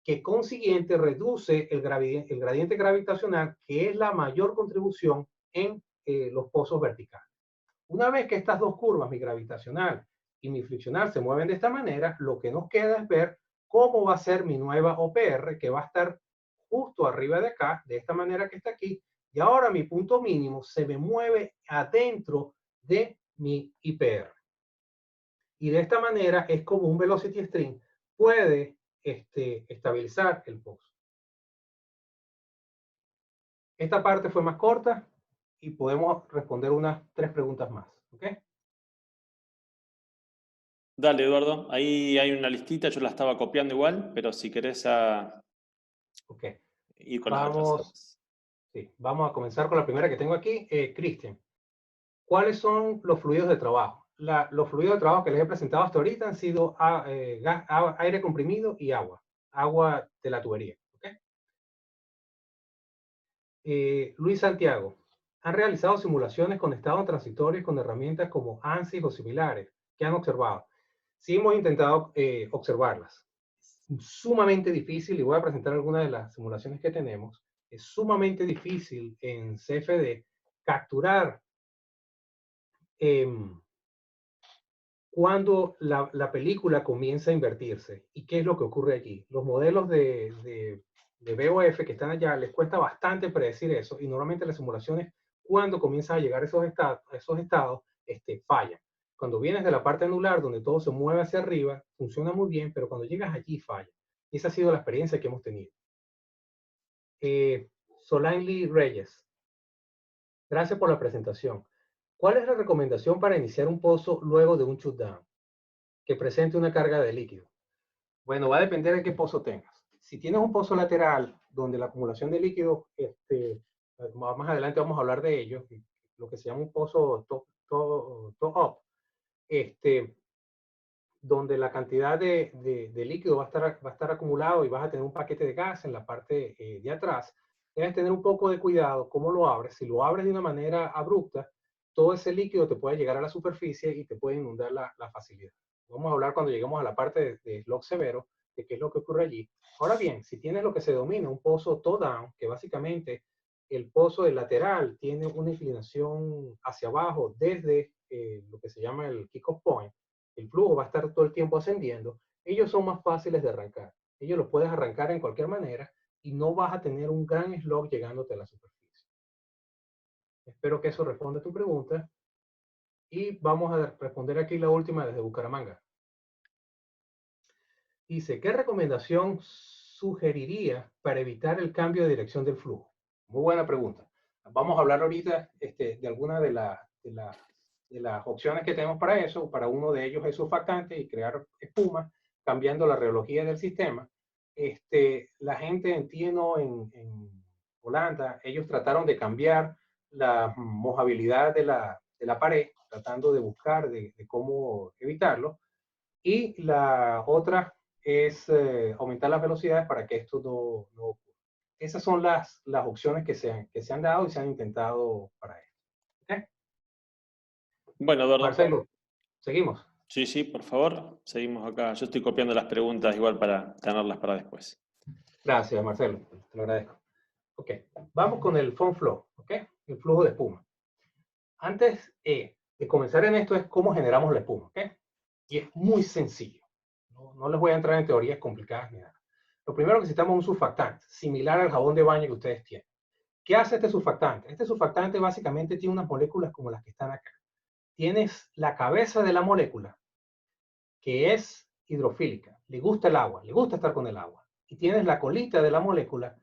que consiguiente reduce el gradiente gravitacional, que es la mayor contribución en los pozos verticales. Una vez que estas dos curvas, mi gravitacional y mi friccional, se mueven de esta manera, lo que nos queda es ver cómo va a ser mi nueva OPR, que va a estar justo arriba de acá, de esta manera que está aquí, y ahora mi punto mínimo se me mueve adentro de mi IPR. Y de esta manera es como un velocity string puede estabilizar el pozo. Esta parte fue más corta y podemos responder unas 3 preguntas más. ¿Ok? Dale, Eduardo. Ahí hay una listita, yo la estaba copiando igual, pero si querés Okay. ir con las otras. Sí, vamos a comenzar con la primera que tengo aquí. Cristian, ¿cuáles son los fluidos de trabajo? Los fluidos de trabajo que les he presentado hasta ahorita han sido aire comprimido y agua. Agua de la tubería. ¿Okay? Luis Santiago, ¿han realizado simulaciones con estados transitorios con herramientas como ANSYS o similares? ¿Qué han observado? Sí, hemos intentado observarlas. Es sumamente difícil y voy a presentar algunas de las simulaciones que tenemos. Es sumamente difícil en CFD capturar cuando la película comienza a invertirse. ¿Y qué es lo que ocurre allí? Los modelos de BOF que están allá les cuesta bastante predecir eso y normalmente las simulaciones cuando comienzan a llegar a esos estados fallan. Cuando vienes de la parte anular donde todo se mueve hacia arriba, funciona muy bien, pero cuando llegas allí falla. Y esa ha sido la experiencia que hemos tenido. Solange Reyes, gracias por la presentación. ¿Cuál es la recomendación para iniciar un pozo luego de un shutdown que presente una carga de líquido? Bueno, va a depender de qué pozo tengas. Si tienes un pozo lateral donde la acumulación de líquido, más adelante vamos a hablar de ello, lo que se llama un pozo top-up, donde la cantidad de líquido va a estar acumulado y vas a tener un paquete de gas en la parte de atrás, debes tener un poco de cuidado cómo lo abres. Si lo abres de una manera abrupta, todo ese líquido te puede llegar a la superficie y te puede inundar la facilidad. Vamos a hablar cuando lleguemos a la parte de slog severo, de qué es lo que ocurre allí. Ahora bien, si tienes lo que se denomina un pozo toe-down, que básicamente el pozo del lateral tiene una inclinación hacia abajo desde lo que se llama el kick-off point, el flujo va a estar todo el tiempo ascendiendo, ellos son más fáciles de arrancar. Ellos los puedes arrancar en cualquier manera y no vas a tener un gran slog llegándote a la superficie. Espero que eso responda a tu pregunta. Y vamos a responder aquí la última desde Bucaramanga. Dice, ¿qué recomendación sugeriría para evitar el cambio de dirección del flujo? Muy buena pregunta. Vamos a hablar ahorita de algunas de las opciones que tenemos para eso. Para uno de ellos es surfactante y crear espuma, cambiando la reología del sistema. La gente en Tieno, en Holanda, ellos trataron de cambiar la mojabilidad de la pared, tratando de buscar de cómo evitarlo. Y la otra es aumentar las velocidades para que esto no ocurra. Esas son las opciones que se han dado y se han intentado para esto. ¿Okay? Bueno, Eduardo. Marcelo, seguimos. Sí, sí, por favor, seguimos acá. Yo estoy copiando las preguntas igual para tenerlas para después. Gracias, Marcelo, te lo agradezco. Ok, vamos con el foam flow, ¿ok? El flujo de espuma. Antes de comenzar en esto es cómo generamos la espuma, ¿ok? Y es muy sencillo. No les voy a entrar en teorías complicadas ni nada. Lo primero que necesitamos es un surfactante, similar al jabón de baño que ustedes tienen. ¿Qué hace este surfactante? Este surfactante básicamente tiene unas moléculas como las que están acá. Tienes la cabeza de la molécula, que es hidrofílica, le gusta el agua, le gusta estar con el agua. Y tienes la colita de la molécula,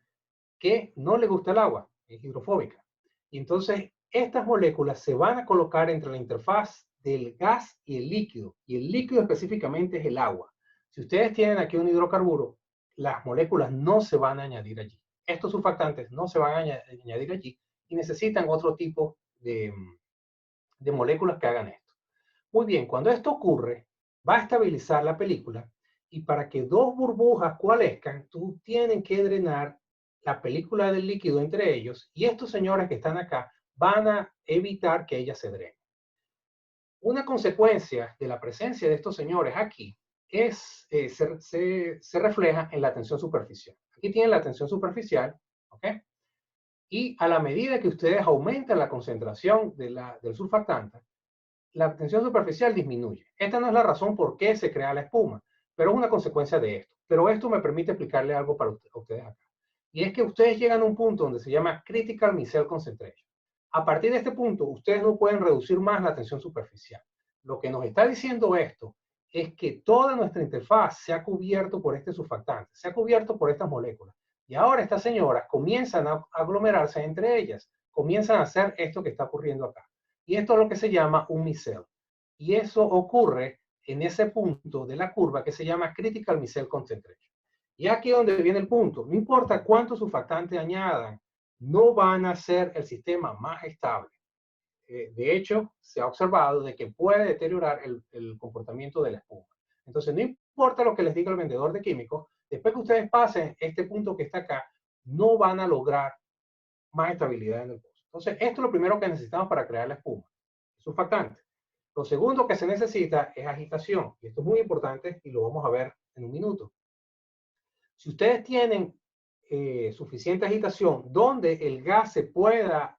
que no le gusta el agua, es hidrofóbica. Y entonces estas moléculas se van a colocar entre la interfaz del gas y el líquido. Y el líquido específicamente es el agua. Si ustedes tienen aquí un hidrocarburo, las moléculas no se van a añadir allí. Estos surfactantes no se van a añadir allí y necesitan otro tipo de moléculas que hagan esto. Muy bien, cuando esto ocurre, va a estabilizar la película y para que dos burbujas coalescan, tú tienes que drenar la película del líquido entre ellos y estos señores que están acá van a evitar que ella se drene. Una consecuencia de la presencia de estos señores aquí es, se refleja en la tensión superficial. Aquí tienen la tensión superficial, ¿ok? Y a la medida que ustedes aumentan la concentración del surfactante, la tensión superficial disminuye. Esta no es la razón por qué se crea la espuma, pero es una consecuencia de esto. Pero esto me permite explicarle algo para ustedes acá. Y es que ustedes llegan a un punto donde se llama Critical Micelle Concentration. A partir de este punto, ustedes no pueden reducir más la tensión superficial. Lo que nos está diciendo esto es que toda nuestra interfaz se ha cubierto por este surfactante, se ha cubierto por estas moléculas. Y ahora estas señoras comienzan a aglomerarse entre ellas, comienzan a hacer esto que está ocurriendo acá. Y esto es lo que se llama un micelle. Y eso ocurre en ese punto de la curva que se llama Critical Micelle Concentration. Y aquí es donde viene el punto. No importa cuántos surfactantes añadan, no van a ser el sistema más estable. De hecho, se ha observado de que puede deteriorar el comportamiento de la espuma. Entonces, no importa lo que les diga el vendedor de químicos, después que ustedes pasen este punto que está acá, no van a lograr más estabilidad en el pozo. Entonces, esto es lo primero que necesitamos para crear la espuma, surfactante. Lo segundo que se necesita es agitación. Y esto es muy importante y lo vamos a ver en un minuto. Si ustedes tienen suficiente agitación donde el gas se pueda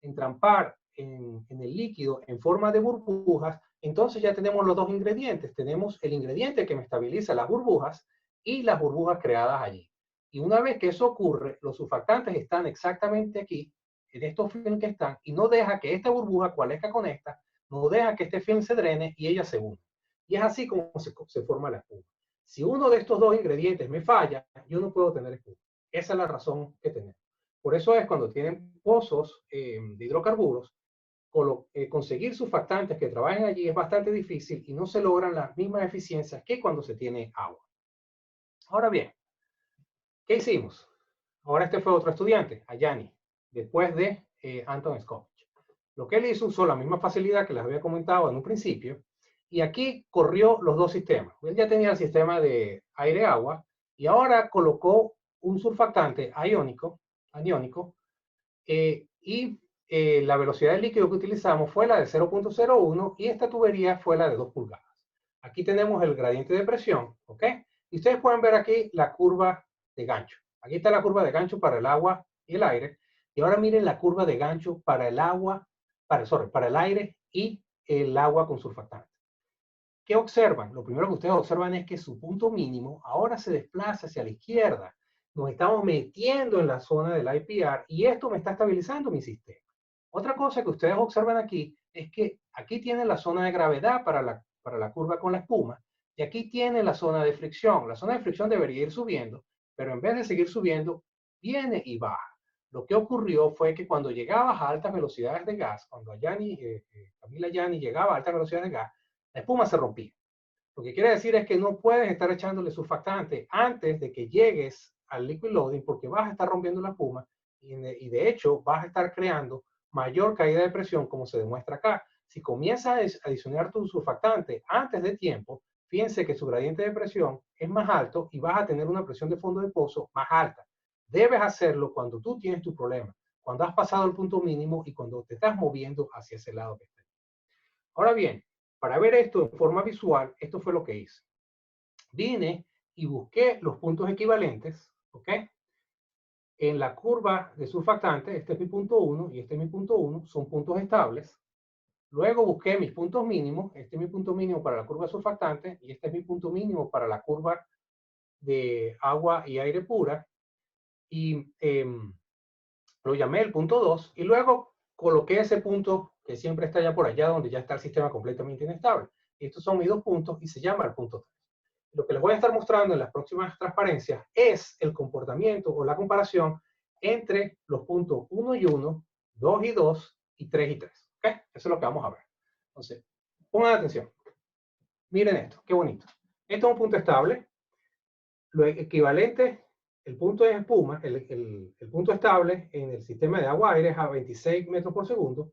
entrampar en el líquido en forma de burbujas, entonces ya tenemos los dos ingredientes. Tenemos el ingrediente que me estabiliza las burbujas y las burbujas creadas allí. Y una vez que eso ocurre, los surfactantes están exactamente aquí, en estos films que están, y no deja que esta burbuja coalesca con esta, no deja que este film se drene y ella se une. Y es así como se forma la espuma. Si uno de estos dos ingredientes me falla, yo no puedo tener espuma. Esa es la razón que tenemos. Por eso es cuando tienen pozos de hidrocarburos, conseguir surfactantes que trabajen allí es bastante difícil y no se logran las mismas eficiencias que cuando se tiene agua. Ahora bien, ¿qué hicimos? Ahora este fue otro estudiante, Ayani, después de Anton Skovich. Lo que él hizo usó la misma facilidad que les había comentado en un principio, y aquí corrió los dos sistemas. Él ya tenía el sistema de aire-agua y ahora colocó un surfactante aniónico, y la velocidad del líquido que utilizamos fue la de 0.01 y esta tubería fue la de 2 pulgadas. Aquí tenemos el gradiente de presión, ¿ok? Y ustedes pueden ver aquí la curva de gancho. Aquí está la curva de gancho para el agua y el aire. Y ahora miren la curva de gancho para el agua, para el aire y el agua con surfactante. ¿Qué observan? Lo primero que ustedes observan es que su punto mínimo ahora se desplaza hacia la izquierda. Nos estamos metiendo en la zona del IPR y esto me está estabilizando mi sistema. Otra cosa que ustedes observan aquí es que aquí tienen la zona de gravedad para la curva con la espuma y aquí tiene la zona de fricción. La zona de fricción debería ir subiendo, pero en vez de seguir subiendo, viene y baja. Lo que ocurrió fue que cuando llegabas a altas velocidades de gas, cuando Camila Ayani llegaba a altas velocidades de gas, la espuma se rompía. Lo que quiere decir es que no puedes estar echándole surfactante antes de que llegues al liquid loading porque vas a estar rompiendo la espuma y de hecho vas a estar creando mayor caída de presión como se demuestra acá. Si comienzas a adicionar tu surfactante antes de tiempo, fíjense que su gradiente de presión es más alto y vas a tener una presión de fondo de pozo más alta. Debes hacerlo cuando tú tienes tu problema, cuando has pasado el punto mínimo y cuando te estás moviendo hacia ese lado que está. Ahora bien, para ver esto en forma visual, esto fue lo que hice. Vine y busqué los puntos equivalentes, ¿ok? En la curva de surfactante, este es mi punto 1 y este es mi punto 1, son puntos estables. Luego busqué mis puntos mínimos, este es mi punto mínimo para la curva de surfactante y este es mi punto mínimo para la curva de agua y aire pura. Y lo llamé el punto 2 y luego coloqué ese punto que siempre está ya por allá donde ya está el sistema completamente inestable. Estos son mis dos puntos y se llama el punto 3. Lo que les voy a estar mostrando en las próximas transparencias es el comportamiento o la comparación entre los puntos 1 y 1, 2 y 2 y 3 y 3. ¿Okay? Eso es lo que vamos a ver. Entonces, pongan atención. Miren esto, qué bonito. Esto es un punto estable. Lo equivalente, el punto de espuma, el punto estable en el sistema de agua-aire es a 26 metros por segundo.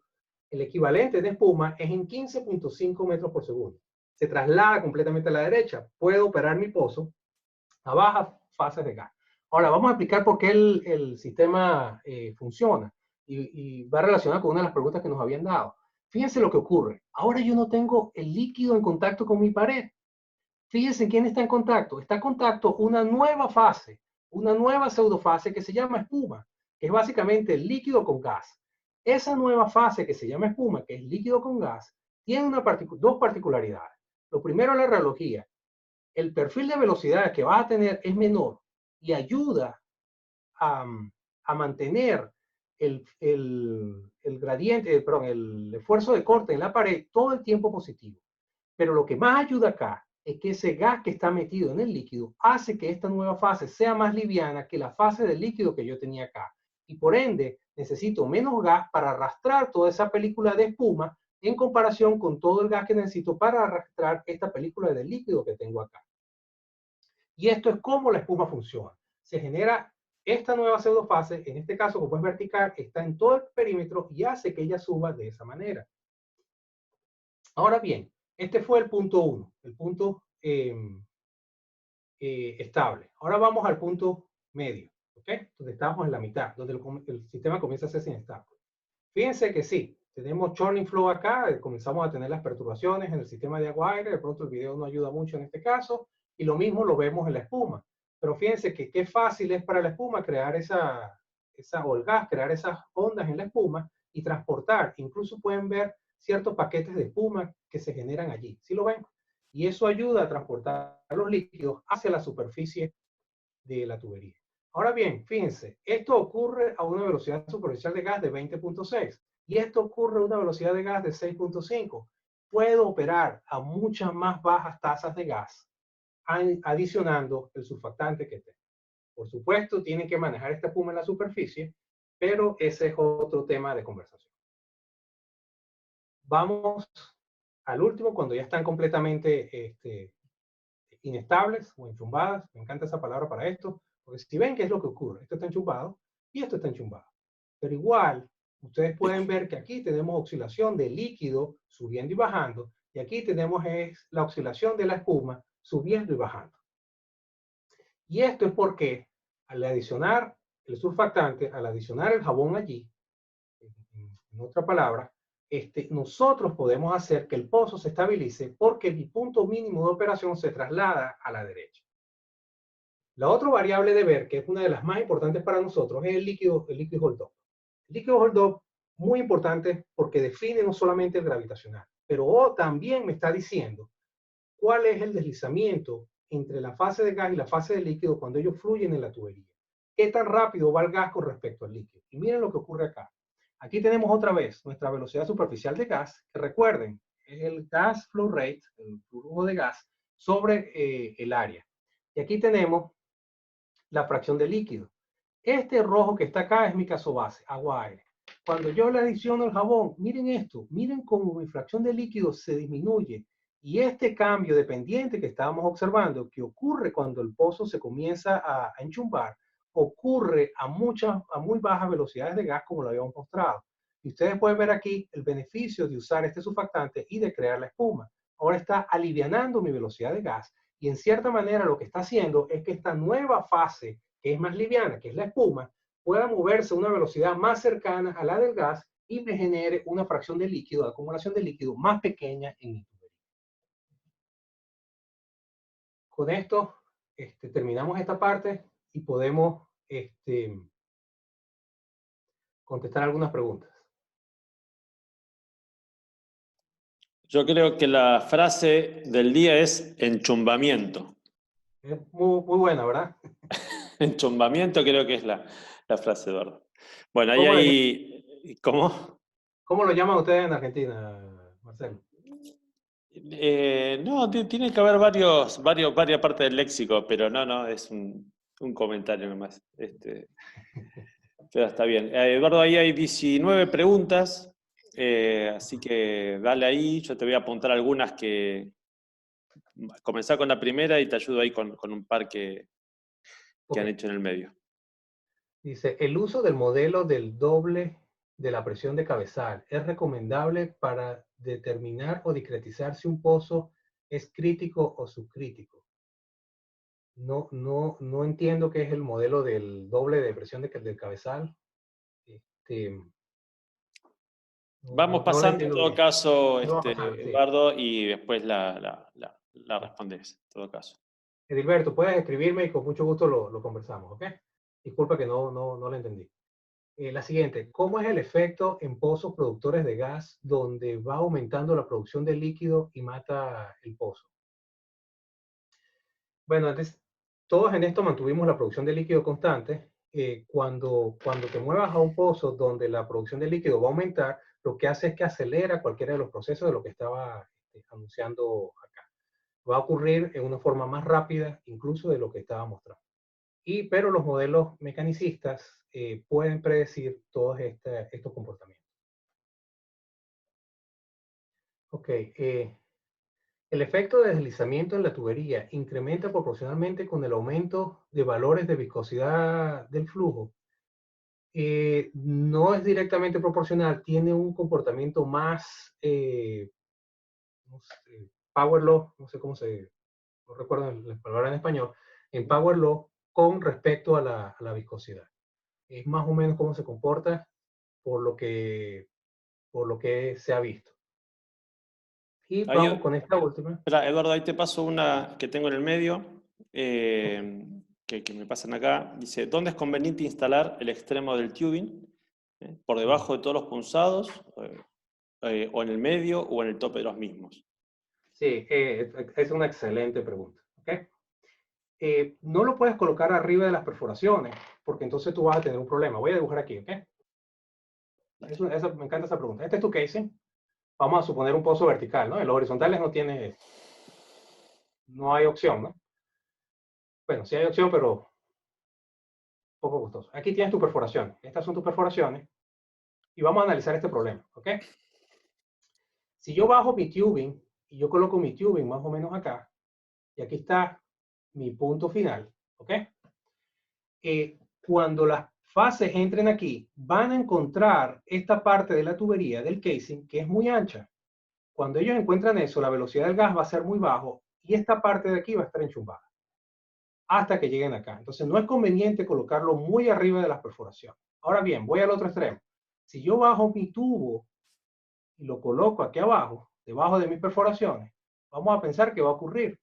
El equivalente de espuma es en 15.5 metros por segundo. Se traslada completamente a la derecha. Puedo operar mi pozo a bajas fases de gas. Ahora, vamos a explicar por qué el sistema funciona y va relacionado con una de las preguntas que nos habían dado. Fíjense lo que ocurre. Ahora yo no tengo el líquido en contacto con mi pared. Fíjense quién está en contacto. Está en contacto una nueva fase, una nueva pseudofase que se llama espuma, que es básicamente el líquido con gas. Esa nueva fase que se llama espuma, que es líquido con gas, tiene dos particularidades. Lo primero es la rheología. El perfil de velocidad que vas a tener es menor y ayuda a mantener el gradiente, perdón, el esfuerzo de corte en la pared todo el tiempo positivo. Pero lo que más ayuda acá es que ese gas que está metido en el líquido hace que esta nueva fase sea más liviana que la fase del líquido que yo tenía acá. Y por ende, necesito menos gas para arrastrar toda esa película de espuma en comparación con todo el gas que necesito para arrastrar esta película de líquido que tengo acá. Y esto es cómo la espuma funciona. Se genera esta nueva pseudofase, en este caso, como es vertical, está en todo el perímetro y hace que ella suba de esa manera. Ahora bien, este fue el punto 1, el punto estable. Ahora vamos al punto medio, ¿ok? Donde estamos en la mitad, donde el sistema comienza a ser inestable. Fíjense que sí, tenemos churning flow acá, comenzamos a tener las perturbaciones en el sistema de agua-aire, de pronto el video no ayuda mucho en este caso, y lo mismo lo vemos en la espuma. Pero fíjense que qué fácil es para la espuma crear o el gas, crear esas ondas en la espuma y transportar. Incluso pueden ver ciertos paquetes de espuma que se generan allí. ¿Sí lo ven? Y eso ayuda a transportar los líquidos hacia la superficie de la tubería. Ahora bien, fíjense, esto ocurre a una velocidad superficial de gas de 20.6 y esto ocurre a una velocidad de gas de 6.5. Puedo operar a muchas más bajas tasas de gas adicionando el surfactante que tengo. Por supuesto, tienen que manejar esta espuma en la superficie, pero ese es otro tema de conversación. Vamos al último, cuando ya están completamente inestables o enchumbadas. Me encanta esa palabra para esto, porque si ven qué es lo que ocurre, esto está enchumbado y esto está enchumbado. Pero igual, ustedes pueden ver que aquí tenemos oscilación de líquido subiendo y bajando, y aquí tenemos la oscilación de la espuma subiendo y bajando. Y esto es porque al adicionar el surfactante, al adicionar el jabón allí, en otra palabra, nosotros podemos hacer que el pozo se estabilice porque el punto mínimo de operación se traslada a la derecha. La otra variable de ver, que es una de las más importantes para nosotros, es el líquido hold-up. El líquido hold-up, muy importante porque define no solamente el gravitacional, pero también me está diciendo cuál es el deslizamiento entre la fase de gas y la fase de líquido cuando ellos fluyen en la tubería. ¿Qué tan rápido va el gas con respecto al líquido? Y miren lo que ocurre acá. Aquí tenemos otra vez nuestra velocidad superficial de gas, que recuerden, es el gas flow rate, el flujo de gas, sobre el área. Y aquí tenemos la fracción de líquido. Este rojo que está acá es mi caso base, agua-aire. Cuando yo le adiciono el jabón, miren esto, miren cómo mi fracción de líquido se disminuye. Y este cambio dependiente que estábamos observando, que ocurre cuando el pozo se comienza a enchumbar, ocurre a muy bajas velocidades de gas como lo habíamos mostrado. Y ustedes pueden ver aquí el beneficio de usar este surfactante y de crear la espuma. Ahora está alivianando mi velocidad de gas y en cierta manera lo que está haciendo es que esta nueva fase, que es más liviana, que es la espuma, pueda moverse a una velocidad más cercana a la del gas y me genere una fracción de líquido, de acumulación de líquido más pequeña en mi tubería. Con esto terminamos esta parte y podemos contestar algunas preguntas. Yo creo que la frase del día es enchumbamiento. Es muy buena, ¿verdad? Enchumbamiento creo que es la frase, ¿verdad? Bueno, ahí hay... ¿Cómo? ¿Cómo lo llaman ustedes en Argentina, Marcelo? No, tiene que haber varias partes del léxico, pero no, es un comentario nomás. Pero está bien. Eduardo, ahí hay 19 preguntas, así que dale ahí, yo te voy a apuntar algunas que... Comenzar con la primera y te ayudo ahí con un par que han hecho en el medio. Dice, el uso del modelo del doble de la presión de cabezal es recomendable para determinar o discretizar si un pozo es crítico o subcrítico. No entiendo qué es el modelo del doble de presión del cabezal. Vamos pasando en todo caso, sí. Eduardo, y después la respondes, en todo caso. Edilberto, puedes escribirme y con mucho gusto lo conversamos, ¿ok? Disculpa que no lo entendí. La siguiente, ¿cómo es el efecto en pozos productores de gas donde va aumentando la producción de líquido y mata el pozo? Bueno, antes, todos en esto mantuvimos la producción de líquido constante. cuando te muevas a un pozo donde la producción de líquido va a aumentar, lo que hace es que acelera cualquiera de los procesos de lo que estaba anunciando acá. Va a ocurrir en una forma más rápida incluso de lo que estaba mostrando. Pero los modelos mecanicistas pueden predecir todos estos comportamientos. Ok, el efecto de deslizamiento en la tubería incrementa proporcionalmente con el aumento de valores de viscosidad del flujo. No es directamente proporcional, tiene un comportamiento más, no sé, power law, no sé cómo se, no recuerdo la palabra en español, en power law con respecto a la viscosidad. Es más o menos cómo se comporta por lo que se ha visto. Y vamos con esta última. Espera, Eduardo, ahí te paso una que tengo en el medio, que me pasan acá. Dice, ¿dónde es conveniente instalar el extremo del tubing? ¿Por debajo de todos los punzados? ¿O en el medio o en el tope de los mismos? Sí, es una excelente pregunta. ¿Okay? No lo puedes colocar arriba de las perforaciones, porque entonces tú vas a tener un problema. Voy a dibujar aquí, ¿ok? Me encanta esa pregunta. Este es tu casing. Vamos a suponer un pozo vertical, ¿no? En los horizontales no hay opción, ¿no? Bueno, sí hay opción, pero poco gustoso. Aquí tienes tu perforación. Estas son tus perforaciones. Y vamos a analizar este problema, ¿ok? Si yo bajo mi tubing y yo coloco mi tubing más o menos acá, y aquí está mi punto final, ¿ok? Cuando las fases entren aquí, van a encontrar esta parte de la tubería del casing que es muy ancha. Cuando ellos encuentran eso, la velocidad del gas va a ser muy bajo y esta parte de aquí va a estar enchumbada hasta que lleguen acá. Entonces no es conveniente colocarlo muy arriba de las perforaciones. Ahora bien, voy al otro extremo. Si yo bajo mi tubo y lo coloco aquí abajo, debajo de mis perforaciones, vamos a pensar que va a ocurrir.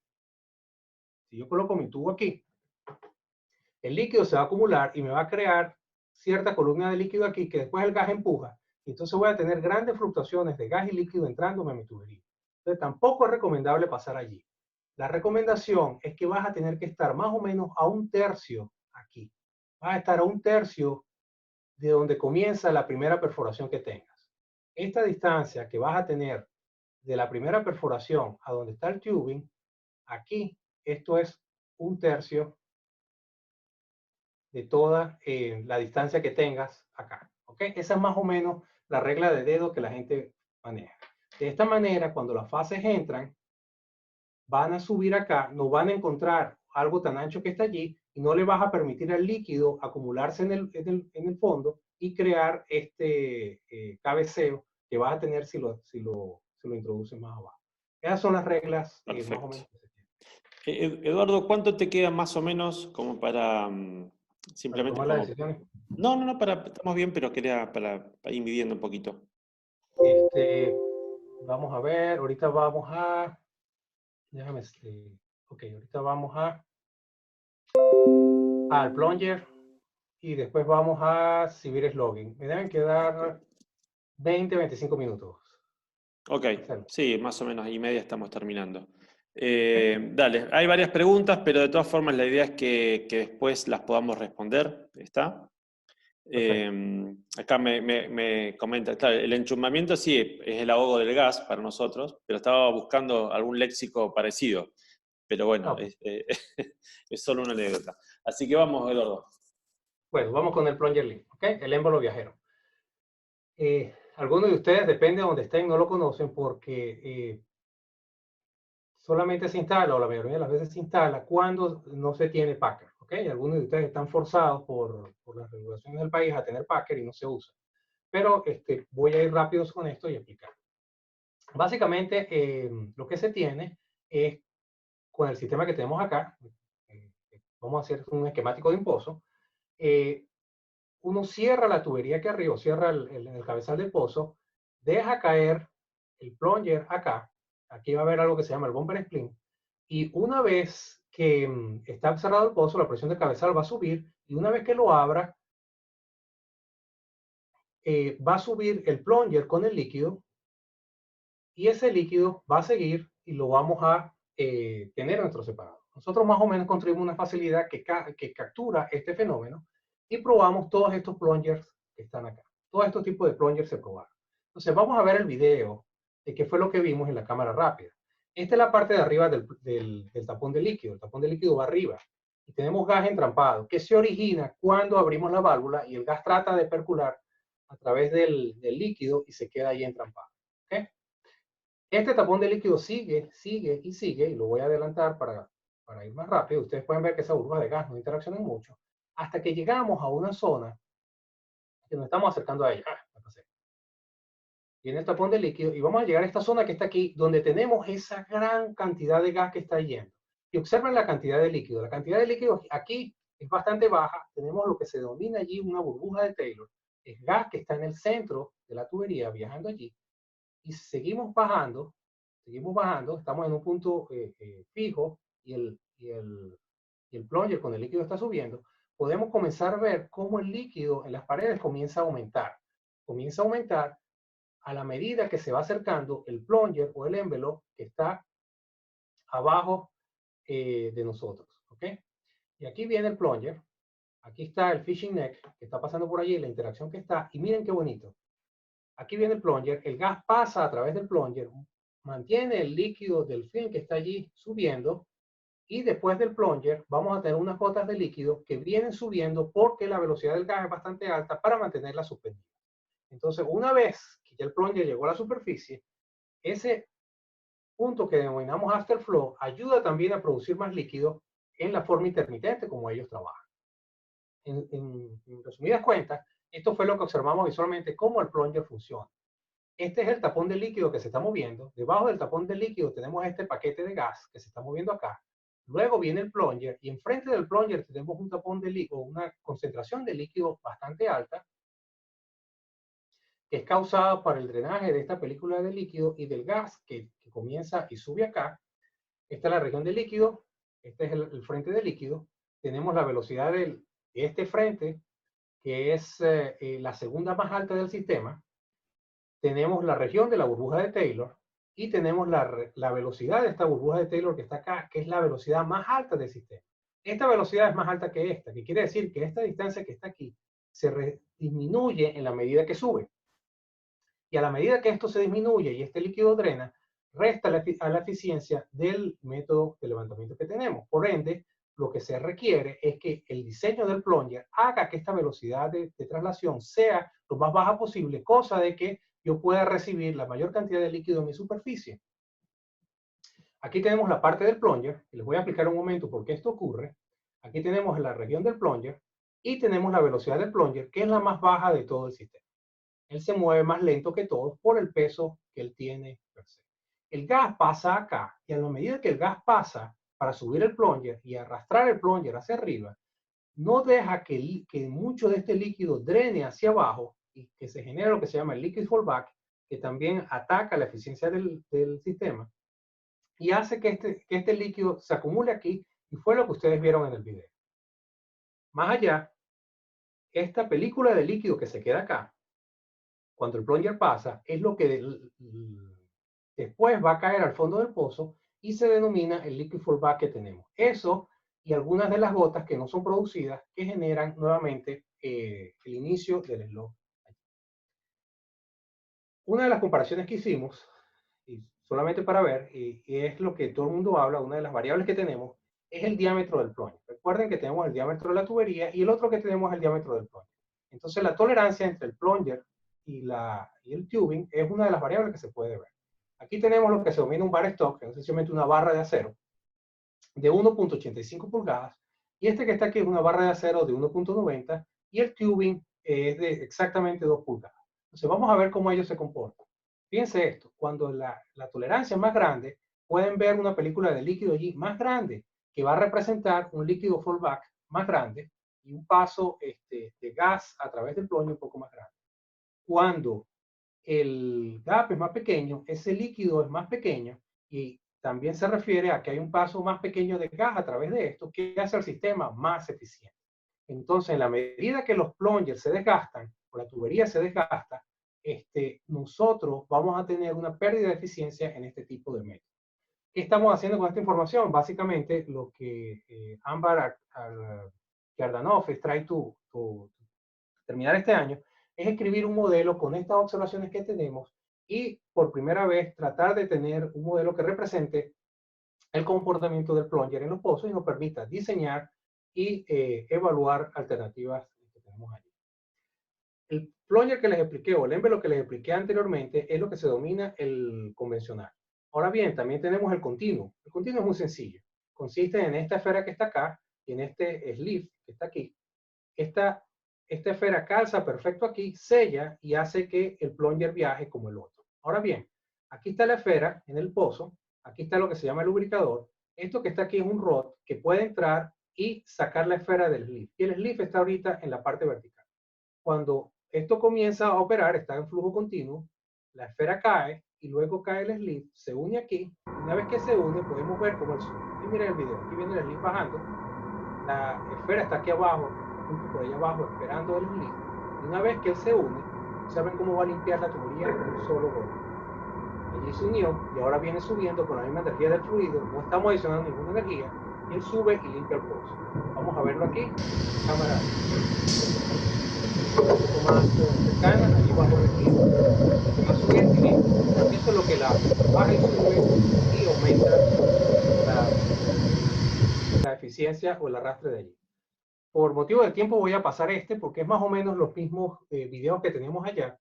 Si yo coloco mi tubo aquí, el líquido se va a acumular y me va a crear cierta columna de líquido aquí que después el gas empuja. Y entonces voy a tener grandes fluctuaciones de gas y líquido entrándome a mi tubería. Entonces tampoco es recomendable pasar allí. La recomendación es que vas a tener que estar más o menos a un tercio aquí. Vas a estar a un tercio de donde comienza la primera perforación que tengas. Esta distancia que vas a tener de la primera perforación a donde está el tubing, aquí, esto es un tercio de toda la distancia que tengas acá. ¿Ok? Esa es más o menos la regla de dedo que la gente maneja. De esta manera, cuando las fases entran, van a subir acá, no van a encontrar algo tan ancho que está allí y no le vas a permitir al líquido acumularse en el fondo y crear este cabeceo que vas a tener si lo introduces más abajo. Esas son las reglas más o menos que se tienen. Eduardo, ¿cuánto te queda más o menos como para simplemente Para tomar las decisiones. No, estamos bien, pero quería para ir midiendo un poquito. Vamos a ver, ahorita vamos a... Déjame, ok, ahorita vamos al plunger y después vamos a civil slogging. Me deben quedar 20-25 minutos. Ok, sí, más o menos y media estamos terminando. Dale, hay varias preguntas, pero de todas formas la idea es que después las podamos responder. ¿Está? Acá me comenta, claro, el enchumbamiento sí es el ahogo del gas para nosotros, pero estaba buscando algún léxico parecido. Pero bueno, es solo una anécdota. Así que vamos, Eduardo. Bueno, vamos con el plunger lead, ¿ok? El émbolo viajero. Algunos de ustedes, depende de donde estén, no lo conocen porque solamente se instala, o la mayoría de las veces se instala, cuando no se tiene packer, ¿ok? Algunos de ustedes están forzados por las regulaciones del país a tener packer y no se usa. Pero voy a ir rápido con esto y explicar. Básicamente, lo que se tiene es, con el sistema que tenemos acá, vamos a hacer un esquemático de un pozo, uno cierra la tubería aquí arriba, cierra el cabezal del pozo, deja caer el plunger acá, aquí va a haber algo que se llama el bumper spring, y una vez que está cerrado el pozo, la presión del cabezal va a subir, y una vez que lo abra, va a subir el plunger con el líquido, y ese líquido va a seguir y lo vamos a tener en nuestro separado. Nosotros más o menos construimos una facilidad que captura este fenómeno y probamos todos estos plungers que están acá. Todos estos tipos de plungers se probaron. Entonces vamos a ver el video de qué fue lo que vimos en la cámara rápida. Esta es la parte de arriba del tapón de líquido. El tapón de líquido va arriba. Y tenemos gas entrampado que se origina cuando abrimos la válvula y el gas trata de percular a través del líquido y se queda ahí entrampado. ¿Okay? Este tapón de líquido sigue, y lo voy a adelantar para ir más rápido. Ustedes pueden ver que esas burbujas de gas no interaccionan mucho, hasta que llegamos a una zona que nos estamos acercando a ella. Viene el tapón de líquido y vamos a llegar a esta zona que está aquí, donde tenemos esa gran cantidad de gas que está yendo. Y observen la cantidad de líquido. La cantidad de líquido aquí es bastante baja. Tenemos lo que se denomina allí una burbuja de Taylor. Es gas que está en el centro de la tubería viajando allí. Y seguimos bajando, estamos en un punto fijo y el plunger con el líquido está subiendo. Podemos comenzar a ver cómo el líquido en las paredes comienza a aumentar. Comienza a aumentar a la medida que se va acercando el plunger o el envelope que está abajo de nosotros. ¿Ok? Y aquí viene el plunger. Aquí está el fishing neck que está pasando por allí, la interacción que está. Y miren qué bonito. Aquí viene el plunger. El gas pasa a través del plunger, mantiene el líquido del fin que está allí subiendo. Y después del plunger vamos a tener unas gotas de líquido que vienen subiendo porque la velocidad del gas es bastante alta para mantenerla suspendida. Entonces, una vez que ya el plunger llegó a la superficie, ese punto que denominamos afterflow ayuda también a producir más líquido en la forma intermitente como ellos trabajan. En resumidas cuentas, esto fue lo que observamos visualmente cómo el plunger funciona. Este es el tapón de líquido que se está moviendo. Debajo del tapón de líquido tenemos este paquete de gas que se está moviendo acá. Luego viene el plunger y enfrente del plunger tenemos un tapón de líquido, una concentración de líquido bastante alta que es causada por el drenaje de esta película de líquido y del gas que comienza y sube acá. Esta es la región de líquido, este es el frente de líquido. Tenemos la velocidad de este frente, que es la segunda más alta del sistema. Tenemos la región de la burbuja de Taylor y tenemos la velocidad de esta burbuja de Taylor que está acá, que es la velocidad más alta del sistema. Esta velocidad es más alta que esta, que quiere decir que esta distancia que está aquí se disminuye en la medida que sube. Y a la medida que esto se disminuye y este líquido drena, resta a la eficiencia del método de levantamiento que tenemos. Por ende, lo que se requiere es que el diseño del plunger haga que esta velocidad de traslación sea lo más baja posible, cosa de que yo pueda recibir la mayor cantidad de líquido en mi superficie. Aquí tenemos la parte del plunger, y les voy a explicar un momento por qué esto ocurre. Aquí tenemos la región del plunger y tenemos la velocidad del plunger, que es la más baja de todo el sistema. Él se mueve más lento que todos por el peso que él tiene per se. El gas pasa acá y a la medida que el gas pasa para subir el plunger y arrastrar el plunger hacia arriba, no deja que mucho de este líquido drene hacia abajo y que se genere lo que se llama el liquid fallback, que también ataca la eficiencia del sistema y hace que este líquido se acumule aquí, y fue lo que ustedes vieron en el video. Más allá, esta película de líquido que se queda acá, cuando el plunger pasa, es lo que después va a caer al fondo del pozo y se denomina el liquid fallback que tenemos. Eso y algunas de las gotas que no son producidas que generan nuevamente el inicio del slow. Una de las comparaciones que hicimos, y solamente para ver, y es lo que todo el mundo habla, una de las variables que tenemos es el diámetro del plunger. Recuerden que tenemos el diámetro de la tubería y el otro que tenemos es el diámetro del plunger. Entonces la tolerancia entre el plunger y el tubing es una de las variables que se puede ver. Aquí tenemos lo que se denomina un bar stock, que es sencillamente una barra de acero de 1.85 pulgadas, y este que está aquí es una barra de acero de 1.90, y el tubing es de exactamente 2 pulgadas. Entonces vamos a ver cómo ellos se comportan. Fíjense esto, cuando la tolerancia es más grande, pueden ver una película de líquido allí más grande, que va a representar un líquido fallback más grande, y un paso de gas a través del plunger un poco más grande. Cuando el gap es más pequeño, ese líquido es más pequeño, y también se refiere a que hay un paso más pequeño de gas a través de esto que hace el sistema más eficiente. Entonces, en la medida que los plungers se desgastan, o la tubería se desgasta, nosotros vamos a tener una pérdida de eficiencia en este tipo de métodos. ¿Qué estamos haciendo con esta información? Básicamente, lo que Ámbar, que que Ardanov trae terminar este año, es escribir un modelo con estas observaciones que tenemos y por primera vez tratar de tener un modelo que represente el comportamiento del plunger en los pozos y nos permita diseñar y evaluar alternativas que tenemos allí. El plunger que les expliqué o el envelope que les expliqué anteriormente es lo que se denomina el convencional. Ahora bien, también tenemos el continuo. El continuo es muy sencillo. Consiste en esta esfera que está acá y en este sleeve que está aquí. Esta esfera calza perfecto aquí, sella y hace que el plunger viaje como el otro. Ahora bien, aquí está la esfera en el pozo. Aquí está lo que se llama el lubricador. Esto que está aquí es un rod que puede entrar y sacar la esfera del sleeve. Y el sleeve está ahorita en la parte vertical. Cuando esto comienza a operar, está en flujo continuo, la esfera cae y luego cae el sleeve, se une aquí. Una vez que se une, podemos ver cómo el sube. Y miren el video, aquí viene el sleeve bajando. La esfera está aquí abajo, por ahí abajo, esperando el sleeve. Y una vez que él se une, observen cómo va a limpiar la tubería en un solo golpe. Allí se unió y ahora viene subiendo con la misma energía del fluido, no estamos adicionando ninguna energía, y él sube y limpia el pozo. Vamos a verlo aquí, cámara un poco más cercana, allí bajo el equipo, va a subir y limpia. Eso es lo que la baja y sube y aumenta la eficiencia o el arrastre de allí. Por motivo de tiempo voy a pasar porque es más o menos los mismos videos que tenemos allá,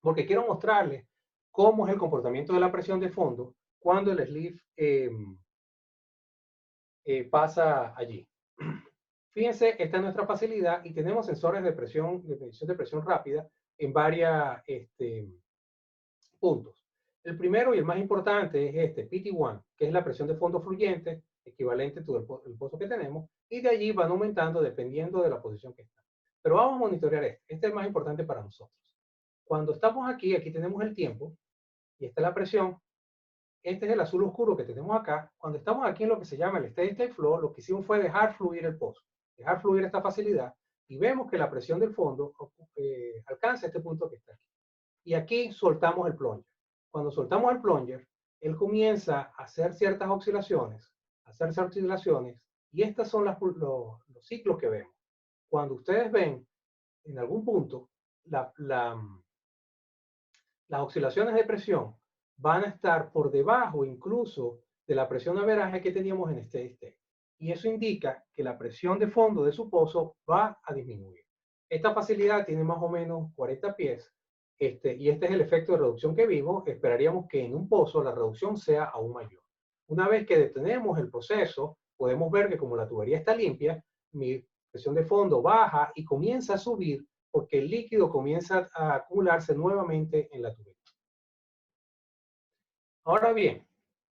porque quiero mostrarles cómo es el comportamiento de la presión de fondo cuando el sleeve pasa allí. Fíjense, esta es nuestra facilidad y tenemos sensores de presión, de medición de presión rápida en varios puntos. El primero y el más importante es este PT1, que es la presión de fondo fluyente, equivalente a el pozo que tenemos, y de allí van aumentando dependiendo de la posición que está. Pero vamos a monitorear este. Este es el más importante para nosotros. Cuando estamos aquí tenemos el tiempo, y esta es la presión. Este es el azul oscuro que tenemos acá. Cuando estamos aquí en lo que se llama el steady state flow, lo que hicimos fue dejar fluir el pozo, dejar fluir esta facilidad, y vemos que la presión del fondo alcanza este punto que está aquí. Y aquí soltamos el plunger. Cuando soltamos el plunger, él comienza a hacer ciertas oscilaciones, y estos son los ciclos que vemos. Cuando ustedes ven en algún punto las oscilaciones de presión van a estar por debajo incluso de la presión averaje que teníamos en steady state. Y eso indica que la presión de fondo de su pozo va a disminuir. Esta facilidad tiene más o menos 40 pies, y este es el efecto de reducción que vimos. Esperaríamos que en un pozo la reducción sea aún mayor. Una vez que detenemos el proceso, podemos ver que como la tubería está limpia, mi presión de fondo baja y comienza a subir porque el líquido comienza a acumularse nuevamente en la tubería. Ahora bien,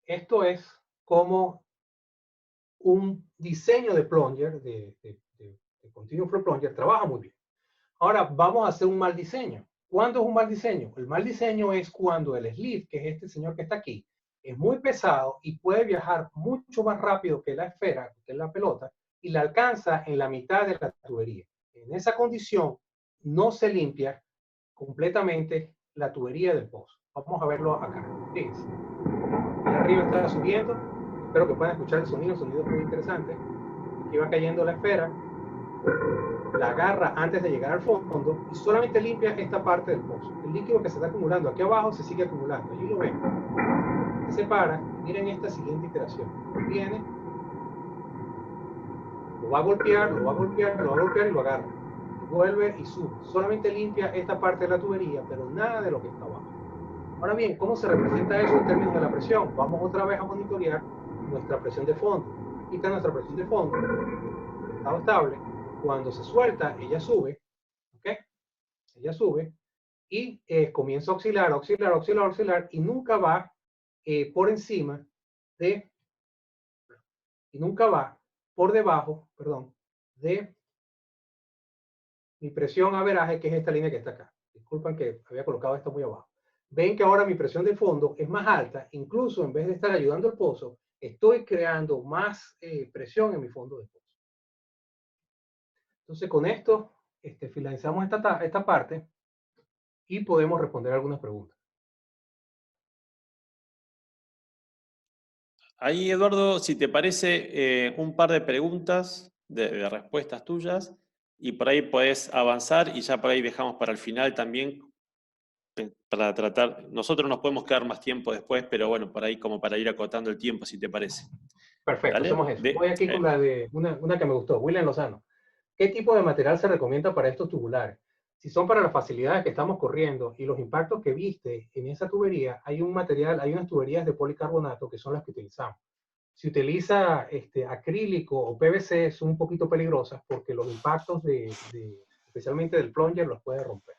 esto es como un diseño de plunger, de continuum flow plunger, trabaja muy bien. Ahora vamos a hacer un mal diseño. ¿Cuándo es un mal diseño? El mal diseño es cuando el sleeve, que es este señor que está aquí, es muy pesado y puede viajar mucho más rápido que la esfera, que es la pelota, y la alcanza en la mitad de la tubería. En esa condición no se limpia completamente la tubería del pozo. Vamos a verlo acá. Fíjense. Ahí arriba está subiendo. Espero que puedan escuchar el sonido es muy interesante. Aquí va cayendo la esfera, la agarra antes de llegar al fondo y solamente limpia esta parte del pozo. El líquido que se está acumulando aquí abajo se sigue acumulando. Allí lo ven. Se para. Miren esta siguiente iteración. Viene, lo va a golpear, lo va a golpear, lo va a golpear y lo agarra. Y vuelve y sube. Solamente limpia esta parte de la tubería, pero nada de lo que está abajo. Ahora bien, ¿cómo se representa eso en términos de la presión? Vamos otra vez a monitorear nuestra presión de fondo. Aquí está nuestra presión de fondo, estado estable. Cuando se suelta, ella sube, ¿ok? Ella sube y comienza a oscilar, oscilar, oscilar, oscilar, y nunca va por encima de, y nunca va por debajo, perdón, de mi presión averaje, que es esta línea que está acá. Disculpen que había colocado esto muy abajo. Ven que ahora mi presión de fondo es más alta, incluso en vez de estar ayudando al pozo, estoy creando más presión en mi fondo de pozo. Entonces con esto finalizamos esta parte y podemos responder algunas preguntas. Ahí, Eduardo, si te parece, un par de preguntas de respuestas tuyas, y por ahí podés avanzar, y ya por ahí dejamos para el final también, para tratar, nosotros nos podemos quedar más tiempo después, pero bueno, por ahí como para ir acotando el tiempo, si te parece. Perfecto, ¿Dale? hacemos eso. Voy aquí con la de una que me gustó, William Lozano. ¿Qué tipo de material se recomienda para estos tubulares? Si son para las facilidades que estamos corriendo y los impactos que viste en esa tubería, hay un material, hay unas tuberías de policarbonato que son las que utilizamos. Si utiliza acrílico o PVC, son un poquito peligrosas porque los impactos especialmente del plunger, los puede romper.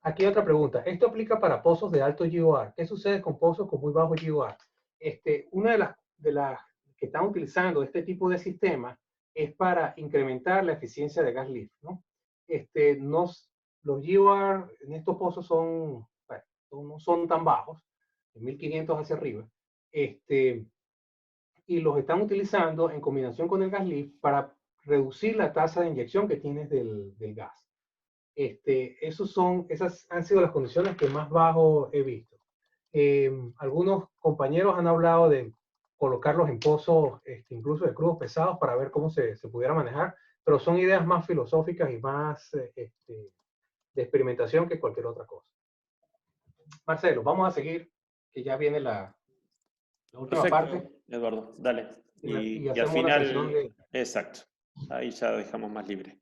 Aquí otra pregunta. Esto aplica para pozos de alto GOR. ¿Qué sucede con pozos con muy bajo GOR? Una de las que están utilizando este tipo de sistema es para incrementar la eficiencia de gas lift, ¿no? Los GOR en estos pozos son, bueno, no son tan bajos, de 1500 hacia arriba, y los están utilizando en combinación con el gas lift para reducir la tasa de inyección que tienes del gas. Esas han sido las condiciones que más bajo he visto. Algunos compañeros han hablado de colocarlos en pozos, incluso de crudos pesados, para ver cómo se pudiera manejar, pero son ideas más filosóficas y más de experimentación que cualquier otra cosa. Marcelo, vamos a seguir, que ya viene la última parte. Eduardo, dale. Y al hacemos final, una sesión de... Exacto. Ahí ya dejamos más libre.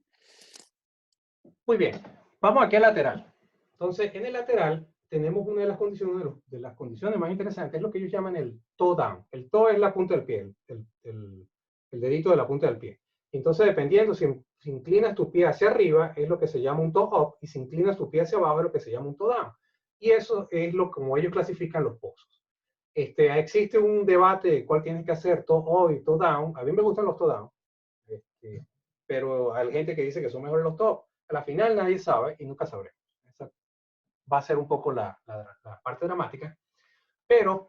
Muy bien, vamos aquí al lateral. Entonces, en el lateral tenemos una de las condiciones más interesantes, es lo que ellos llaman el toe down. El toe es la punta del pie, el dedito de la punta del pie. Entonces, dependiendo, si inclinas tu pie hacia arriba, es lo que se llama un toe up, y si inclinas tu pie hacia abajo, es lo que se llama un toe down. Y eso es como ellos clasifican los pozos. Existe un debate de cuál tienes que hacer, toe up y toe down. A mí me gustan los toe down, pero hay gente que dice que son mejores los toe up. A la final nadie sabe y nunca sabremos. Esa va a ser un poco la parte dramática. Pero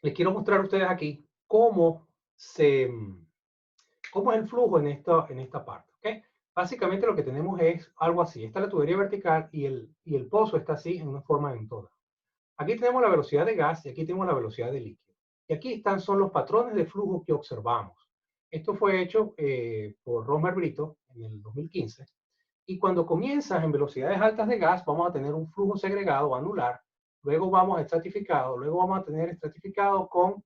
les quiero mostrar a ustedes aquí cómo es el flujo en esta parte. ¿Okay? Básicamente lo que tenemos es algo así. Esta es la tubería vertical y el pozo está así en una forma de un todo. Aquí tenemos la velocidad de gas y aquí tenemos la velocidad de líquido. Y aquí son los patrones de flujo que observamos. Esto fue hecho por Romer Brito en el 2015. Y cuando comienzas en velocidades altas de gas, vamos a tener un flujo segregado anular, luego vamos a estratificado, luego vamos a tener estratificado con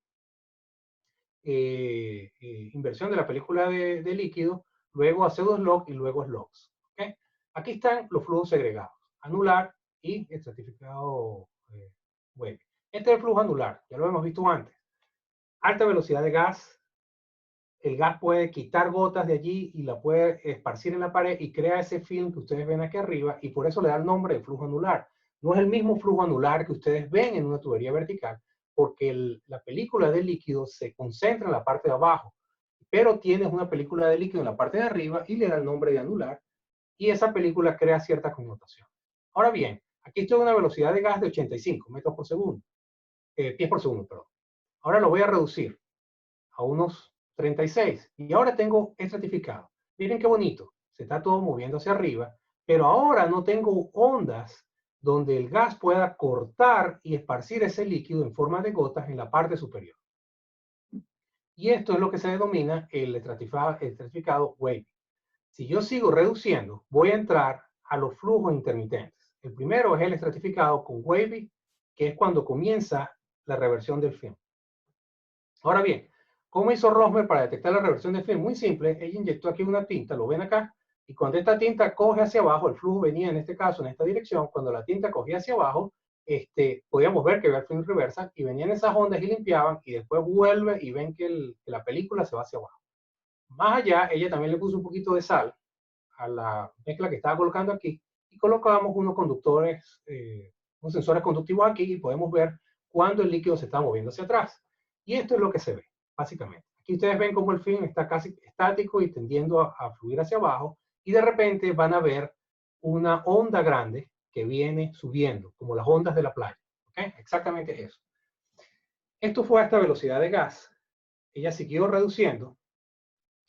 inversión de la película de líquido, luego a pseudo-slug y luego slugs. ¿Okay? Aquí están los flujos segregados, anular y estratificado wave. Este es el flujo anular, ya lo hemos visto antes. Alta velocidad de gas, el gas puede quitar gotas de allí y la puede esparcir en la pared y crea ese film que ustedes ven aquí arriba y por eso le da el nombre de flujo anular. No es el mismo flujo anular que ustedes ven en una tubería vertical porque la película de líquido se concentra en la parte de abajo, pero tienes una película de líquido en la parte de arriba y le da el nombre de anular y esa película crea cierta connotación. Ahora bien, aquí estoy a una velocidad de gas de 85 metros por segundo, pies por segundo, perdón. Ahora lo voy a reducir a unos 36. Y ahora tengo estratificado. Miren qué bonito. Se está todo moviendo hacia arriba. Pero ahora no tengo ondas donde el gas pueda cortar y esparcir ese líquido en forma de gotas en la parte superior. Y esto es lo que se denomina el estratificado wavy. Si yo sigo reduciendo, voy a entrar a los flujos intermitentes. El primero es el estratificado con wavy, que es cuando comienza la reversión del film. Ahora bien, ¿cómo hizo Rosmer para detectar la reversión de film? Muy simple, ella inyectó aquí una tinta, lo ven acá, y cuando esta tinta coge hacia abajo, el flujo venía en este caso, en esta dirección, cuando la tinta cogía hacia abajo, podíamos ver que había el film reversa, y venían esas ondas y limpiaban, y después vuelve y ven que la película se va hacia abajo. Más allá, ella también le puso un poquito de sal a la mezcla que estaba colocando aquí, y colocamos unos conductores, unos sensores conductivos aquí, y podemos ver cuando el líquido se está moviendo hacia atrás. Y esto es lo que se ve, básicamente. Aquí ustedes ven cómo el film está casi estático y tendiendo a fluir hacia abajo, y de repente van a ver una onda grande que viene subiendo, como las ondas de la playa. ¿Okay? Exactamente eso. Esto fue a esta velocidad de gas. Ella siguió reduciendo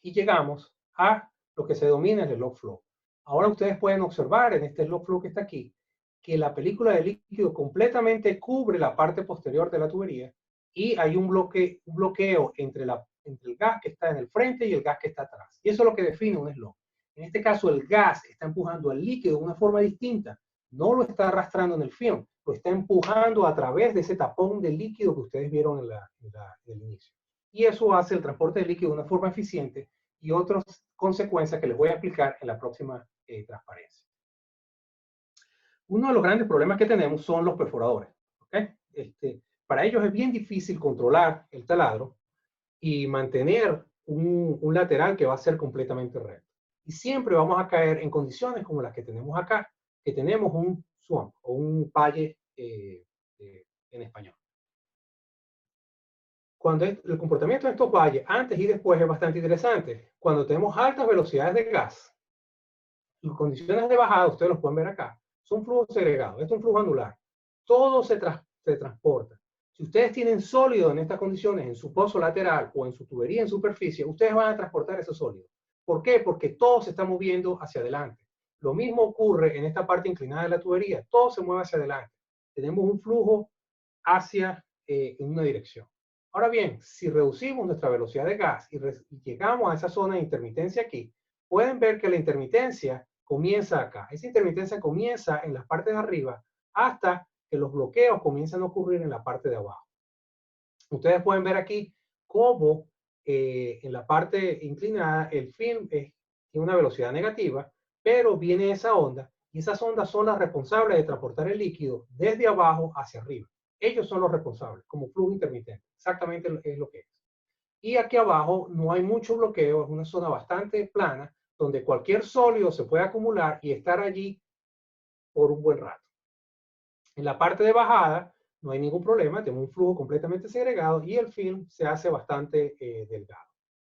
y llegamos a lo que se denomina el log flow. Ahora ustedes pueden observar en este log flow que está aquí, que la película de líquido completamente cubre la parte posterior de la tubería y hay un bloqueo entre el gas que está en el frente y el gas que está atrás. Y eso es lo que define un slot. En este caso, el gas está empujando al líquido de una forma distinta. No lo está arrastrando en el film, lo está empujando a través de ese tapón de líquido que ustedes vieron en el inicio. Y eso hace el transporte de líquido de una forma eficiente y otras consecuencias que les voy a explicar en la próxima transparencia. Uno de los grandes problemas que tenemos son los perforadores. ¿Okay? Para ellos es bien difícil controlar el taladro y mantener un lateral que va a ser completamente recto. Y siempre vamos a caer en condiciones como las que tenemos acá, que tenemos un swamp o un valle en español. Cuando el comportamiento de estos valles antes y después es bastante interesante. Cuando tenemos altas velocidades de gas, las condiciones de bajada, ustedes los pueden ver acá, son flujos segregados. Esto es un flujo anular. Todo se transporta. Si ustedes tienen sólido en estas condiciones, en su pozo lateral o en su tubería en superficie, ustedes van a transportar ese sólido. ¿Por qué? Porque todo se está moviendo hacia adelante. Lo mismo ocurre en esta parte inclinada de la tubería. Todo se mueve hacia adelante. Tenemos un flujo hacia en una dirección. Ahora bien, si reducimos nuestra velocidad de gas y llegamos a esa zona de intermitencia aquí, pueden ver que la intermitencia comienza acá. Esa intermitencia comienza en las partes de arriba hasta que los bloqueos comienzan a ocurrir en la parte de abajo. Ustedes pueden ver aquí cómo en la parte inclinada el film tiene una velocidad negativa, pero viene esa onda y esas ondas son las responsables de transportar el líquido desde abajo hacia arriba. Ellos son los responsables, como flujo intermitente. Exactamente es lo que es. Y aquí abajo no hay mucho bloqueo, es una zona bastante plana, donde cualquier sólido se puede acumular y estar allí por un buen rato. En la parte de bajada no hay ningún problema, tengo un flujo completamente segregado y el film se hace bastante delgado.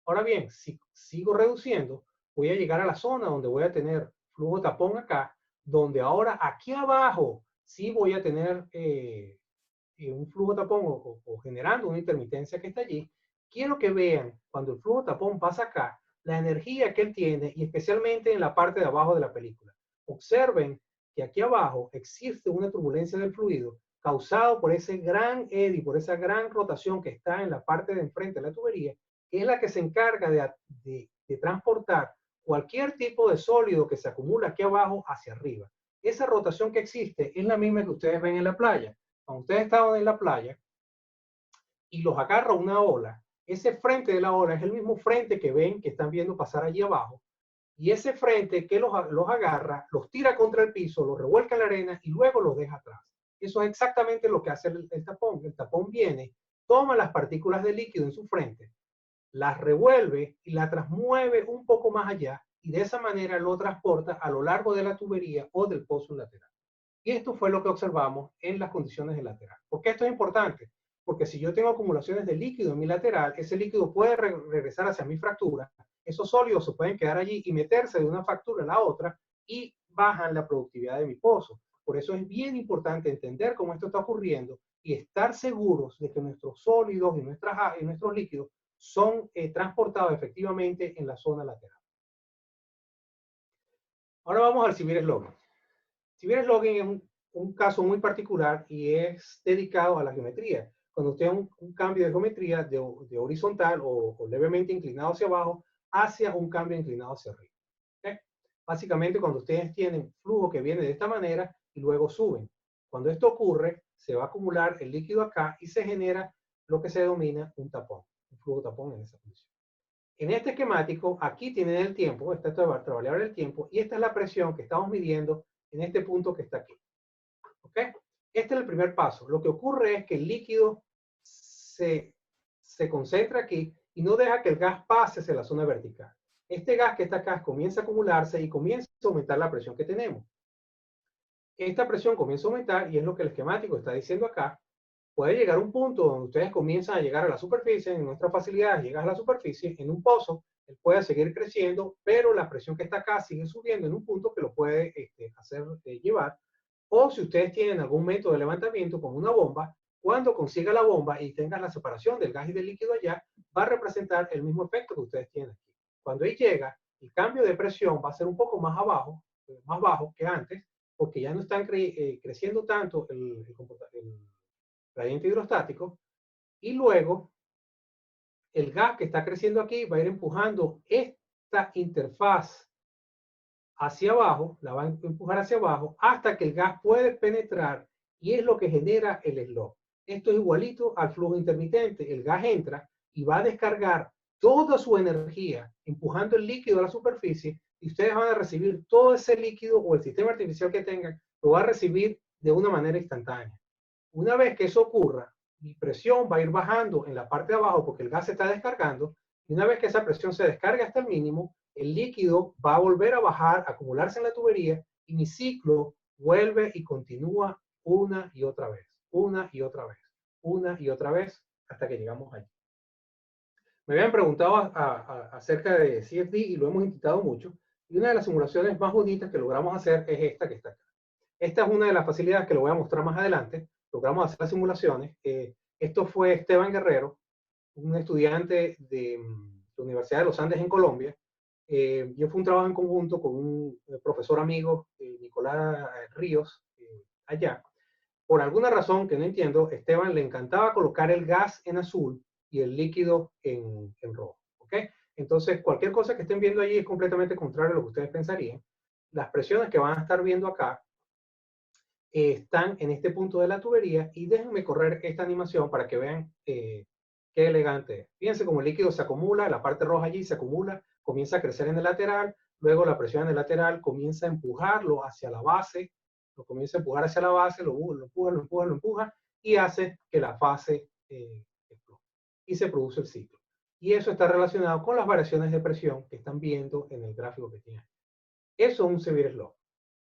Ahora bien, si sigo reduciendo, voy a llegar a la zona donde voy a tener flujo tapón acá, donde ahora aquí abajo sí voy a tener un flujo tapón o generando una intermitencia que está allí. Quiero que vean cuando el flujo tapón pasa acá, la energía que él tiene y especialmente en la parte de abajo de la película. Observen que aquí abajo existe una turbulencia del fluido causado por ese gran eddy, por esa gran rotación que está en la parte de enfrente de la tubería, que es la que se encarga de transportar cualquier tipo de sólido que se acumula aquí abajo hacia arriba. Esa rotación que existe es la misma que ustedes ven en la playa. Cuando ustedes están en la playa y los agarra una ola, ese frente de la ola es el mismo frente que ven, que están viendo pasar allí abajo, y ese frente que los agarra, los tira contra el piso, los revuelca en la arena y luego los deja atrás. Eso es exactamente lo que hace el tapón. El tapón viene, toma las partículas de líquido en su frente, las revuelve y las transmueve un poco más allá y de esa manera lo transporta a lo largo de la tubería o del pozo lateral. Y esto fue lo que observamos en las condiciones del lateral. ¿Por qué esto es importante? Porque si yo tengo acumulaciones de líquido en mi lateral, ese líquido puede regresar hacia mi fractura. Esos sólidos se pueden quedar allí y meterse de una fractura a la otra y bajan la productividad de mi pozo. Por eso es bien importante entender cómo esto está ocurriendo y estar seguros de que nuestros sólidos y nuestros líquidos son transportados efectivamente en la zona lateral. Ahora vamos al severe slogging. Severe slogging es un caso muy particular y es dedicado a la geometría. Cuando usted tiene un cambio de geometría de horizontal o levemente inclinado hacia abajo hacia un cambio inclinado hacia arriba. ¿Okay? Básicamente cuando ustedes tienen flujo que viene de esta manera y luego suben. Cuando esto ocurre, se va a acumular el líquido acá y se genera lo que se denomina un tapón, un flujo tapón en esa posición. En este esquemático, aquí tienen el tiempo, esta es la variable del tiempo, y esta es la presión que estamos midiendo en este punto que está aquí. ¿Ok? Este es el primer paso. Lo que ocurre es que el líquido se concentra aquí y no deja que el gas pase hacia la zona vertical. Este gas que está acá comienza a acumularse y comienza a aumentar la presión que tenemos. Esta presión comienza a aumentar y es lo que el esquemático está diciendo acá. Puede llegar a un punto donde ustedes comienzan a llegar a la superficie, en nuestras facilidades llegas a la superficie, en un pozo, él puede seguir creciendo, pero la presión que está acá sigue subiendo en un punto que lo puede hacer llevar. O si ustedes tienen algún método de levantamiento como una bomba, cuando consiga la bomba y tengas la separación del gas y del líquido allá, va a representar el mismo efecto que ustedes tienen aquí. Cuando ahí llega, el cambio de presión va a ser un poco más bajo que antes, porque ya no están creciendo tanto el gradiente hidrostático Y luego, el gas que está creciendo aquí va a ir empujando esta interfaz hacia abajo, la va a empujar hacia abajo hasta que el gas puede penetrar y es lo que genera el slot. Esto es igualito al flujo intermitente. El gas entra y va a descargar toda su energía empujando el líquido a la superficie y ustedes van a recibir todo ese líquido o el sistema artificial que tengan, lo va a recibir de una manera instantánea. Una vez que eso ocurra, mi presión va a ir bajando en la parte de abajo porque el gas se está descargando y una vez que esa presión se descarga hasta el mínimo, el líquido va a volver a bajar, a acumularse en la tubería y mi ciclo vuelve y continúa una y otra vez, una y otra vez, una y otra vez hasta que llegamos allí. Me habían preguntado acerca de CFD y lo hemos intentado mucho y una de las simulaciones más bonitas que logramos hacer es esta que está acá. Esta es una de las facilidades que lo voy a mostrar más adelante. Logramos hacer las simulaciones. Esto fue Esteban Guerrero, un estudiante de la Universidad de los Andes en Colombia. Yo fue un trabajo en conjunto con un profesor amigo, Nicolás Ríos, allá. Por alguna razón que no entiendo, Esteban le encantaba colocar el gas en azul y el líquido en rojo. ¿Ok? Entonces, cualquier cosa que estén viendo allí es completamente contrario a lo que ustedes pensarían. Las presiones que van a estar viendo acá están en este punto de la tubería y déjenme correr esta animación para que vean qué elegante es. Fíjense cómo el líquido se acumula, la parte roja allí se acumula, comienza a crecer en el lateral, luego la presión en el lateral comienza a empujarlo hacia la base, lo comienza a empujar hacia la base, lo empuja, lo empuja, lo empuja y hace que la fase explote y se produce el ciclo. Y eso está relacionado con las variaciones de presión que están viendo en el gráfico que tienen. Eso es un severe slop.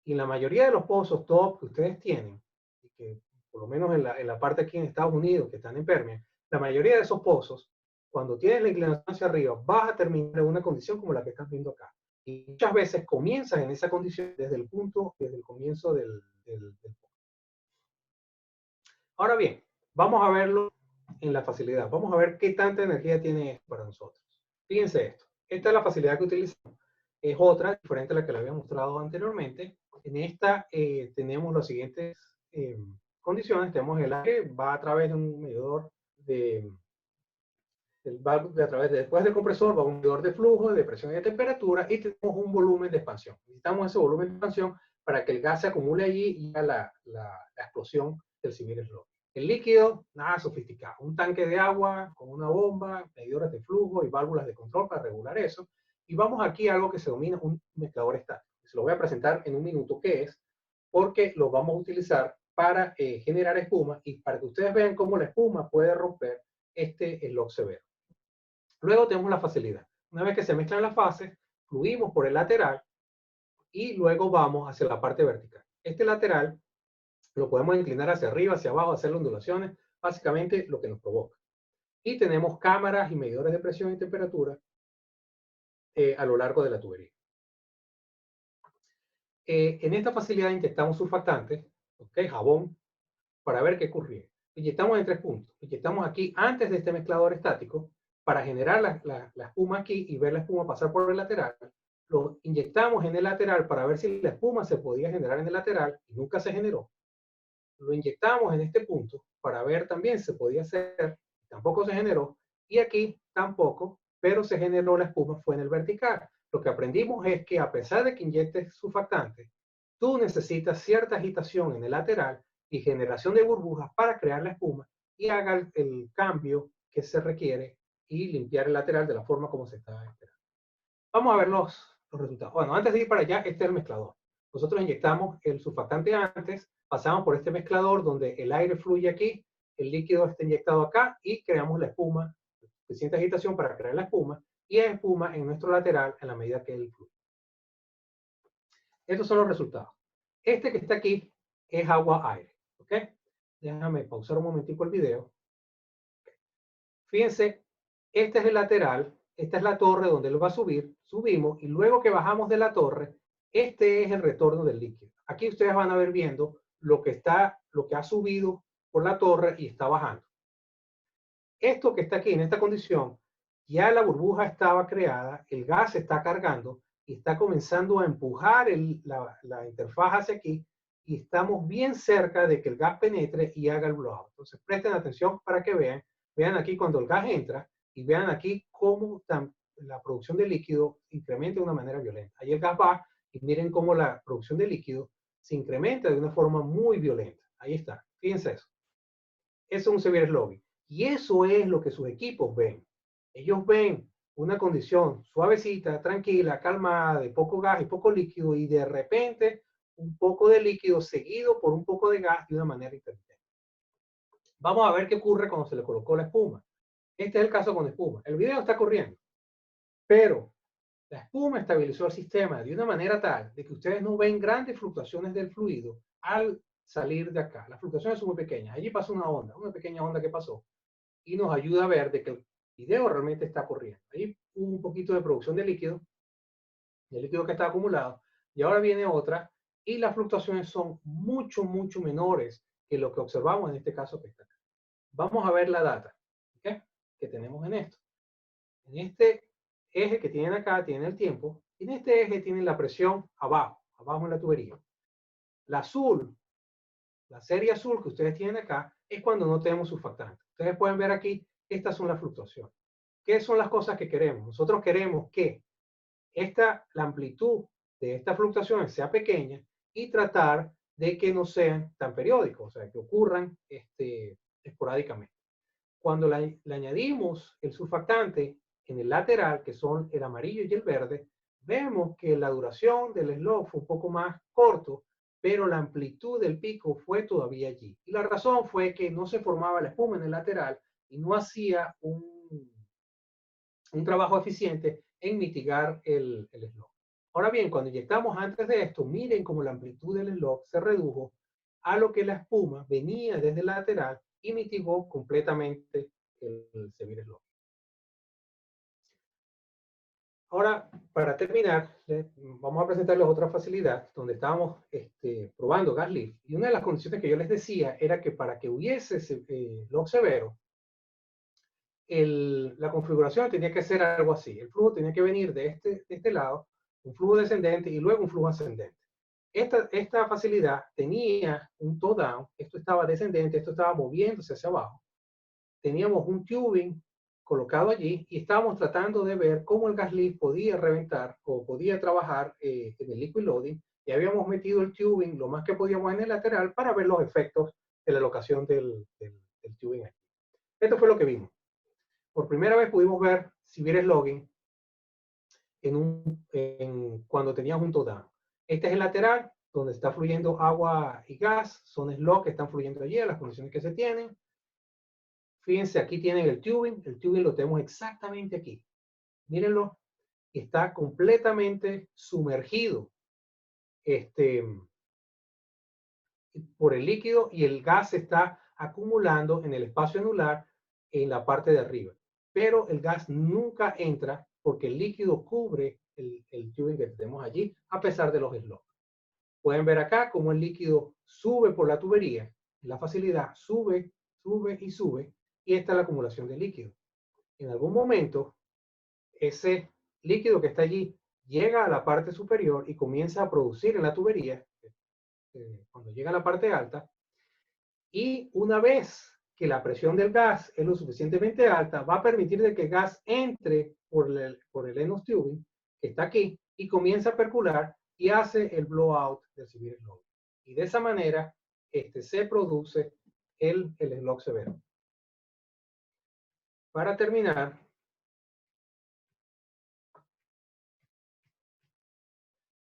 Y en la mayoría de los pozos top que ustedes tienen, y que por lo menos en la parte aquí en Estados Unidos, que están en Permian, la mayoría de esos pozos, cuando tienes la inclinación hacia arriba, vas a terminar en una condición como la que estás viendo acá. Y muchas veces comienzas en esa condición desde el comienzo del pozo. Ahora bien, vamos a verlo en la facilidad. Vamos a ver qué tanta energía tiene esto para nosotros. Fíjense esto. Esta es la facilidad que utilizamos. Es otra, diferente a la que le había mostrado anteriormente. En esta tenemos las siguientes condiciones. Tenemos el aire, va a través de un medidor después del compresor, va a un medidor de flujo, de presión y de temperatura y tenemos un volumen de expansión. Necesitamos ese volumen de expansión para que el gas se acumule allí y haga la explosión del severe slop. El líquido, nada sofisticado. Un tanque de agua con una bomba, medidores de flujo y válvulas de control para regular eso. Y vamos aquí a algo que se denomina un mezclador estático. Se lo voy a presentar en un minuto qué es, porque lo vamos a utilizar para generar espuma y para que ustedes vean cómo la espuma puede romper este slop severo. Luego tenemos la facilidad. Una vez que se mezclan las fases, fluimos por el lateral y luego vamos hacia la parte vertical. Este lateral lo podemos inclinar hacia arriba, hacia abajo, hacer ondulaciones, básicamente lo que nos provoca. Y tenemos cámaras y medidores de presión y temperatura a lo largo de la tubería. En esta facilidad inyectamos surfactantes, jabón, para ver qué ocurre. Inyectamos en 3 puntos. Inyectamos aquí antes de este mezclador estático para generar la espuma aquí y ver la espuma pasar por el lateral. Lo inyectamos en el lateral para ver si la espuma se podía generar en el lateral y nunca se generó. Lo inyectamos en este punto para ver también si se podía hacer, tampoco se generó. Y aquí tampoco, pero se generó la espuma, fue en el vertical. Lo que aprendimos es que a pesar de que inyectes surfactante, tú necesitas cierta agitación en el lateral y generación de burbujas para crear la espuma y haga el cambio que se requiere y limpiar el lateral de la forma como se estaba esperando. Vamos a ver los resultados. Bueno, antes de ir para allá, este es el mezclador. Nosotros inyectamos el surfactante antes, pasamos por este mezclador donde el aire fluye aquí, el líquido está inyectado acá y creamos la espuma, suficiente agitación para crear la espuma y hay espuma en nuestro lateral en la medida que él fluye. Estos son los resultados. Este que está aquí es agua-aire. ¿Ok? Déjame pausar un momentico el video. Fíjense, este es el lateral, esta es la torre donde él va a subir, subimos y luego que bajamos de la torre, este es el retorno del líquido. Aquí ustedes van a ver viendo lo que ha subido por la torre y está bajando. Esto que está aquí en esta condición, ya la burbuja estaba creada, el gas se está cargando y está comenzando a empujar la interfaz hacia aquí y estamos bien cerca de que el gas penetre y haga el blowout. Entonces presten atención para que vean Vean aquí cuando el gas entra y vean aquí cómo la producción de líquido incrementa de una manera violenta. Ahí el gas va y miren cómo la producción de líquido se incrementa de una forma muy violenta. Ahí está. Fíjense eso. Eso es un severe slogging. Y eso es lo que sus equipos ven. Ellos ven una condición suavecita, tranquila, calmada, de poco gas y poco líquido, y de repente un poco de líquido seguido por un poco de gas de una manera intermitente. Vamos a ver qué ocurre cuando se le colocó la espuma. Este es el caso con espuma. El video está corriendo, pero la espuma estabilizó el sistema de una manera tal de que ustedes no ven grandes fluctuaciones del fluido al salir de acá. Las fluctuaciones son muy pequeñas. Allí pasó una pequeña onda que pasó, y nos ayuda a ver de que el video realmente está corriendo. Ahí hubo un poquito de producción de líquido que está acumulado, y ahora viene otra, y las fluctuaciones son mucho menores que lo que observamos en este caso que está acá. Vamos a ver la data, ¿okay?, que tenemos en esto. En este eje que tienen acá, tienen el tiempo, y en este eje tienen la presión abajo en la tubería. La azul, la serie azul que ustedes tienen acá, es cuando no tenemos surfactante. Ustedes pueden ver aquí, estas son las fluctuaciones. ¿Qué son las cosas que queremos? Nosotros queremos que la amplitud de estas fluctuaciones sea pequeña y tratar de que no sean tan periódicos, o sea, que ocurran esporádicamente. Cuando le añadimos el surfactante en el lateral, que son el amarillo y el verde, vemos que la duración del slog fue un poco más corto, pero la amplitud del pico fue todavía allí. Y la razón fue que no se formaba la espuma en el lateral y no hacía un trabajo eficiente en mitigar el slog. Ahora bien, cuando inyectamos antes de esto, miren cómo la amplitud del slog se redujo a lo que la espuma venía desde el lateral y mitigó completamente el severe slog. Ahora, para terminar, vamos a presentarles otra facilidad donde estábamos probando gas lift. Y una de las condiciones que yo les decía era que para que hubiese slog severo, la configuración tenía que ser algo así. El flujo tenía que venir de este lado, un flujo descendente y luego un flujo ascendente. Esta facilidad tenía un toe down, esto estaba descendente, esto estaba moviéndose hacia abajo. Teníamos un tubing colocado allí y estábamos tratando de ver cómo el gas lift podía reventar o podía trabajar en el liquid loading, y habíamos metido el tubing lo más que podíamos en el lateral para ver los efectos de la locación del tubing aquí. Esto fue lo que vimos. Por primera vez pudimos ver severe slogging cuando teníamos un toe down. Este es el lateral, donde está fluyendo agua y gas, son slogs que están fluyendo allí, a las condiciones que se tienen. Fíjense, aquí tienen el tubing lo tenemos exactamente aquí. Mírenlo, está completamente sumergido por el líquido, y el gas se está acumulando en el espacio anular en la parte de arriba. Pero el gas nunca entra porque el líquido cubre el tubing que tenemos allí, a pesar de los slogs. Pueden ver acá cómo el líquido sube por la tubería, la facilidad sube y sube, y esta es la acumulación de líquido. En algún momento, ese líquido que está allí llega a la parte superior y comienza a producir en la tubería, cuando llega a la parte alta, y una vez que la presión del gas es lo suficientemente alta, va a permitir de que el gas entre por el end of tubing, que está aquí, y comienza a percular y hace el blowout del severe slog. Y de esa manera se produce el slog severo. Para terminar,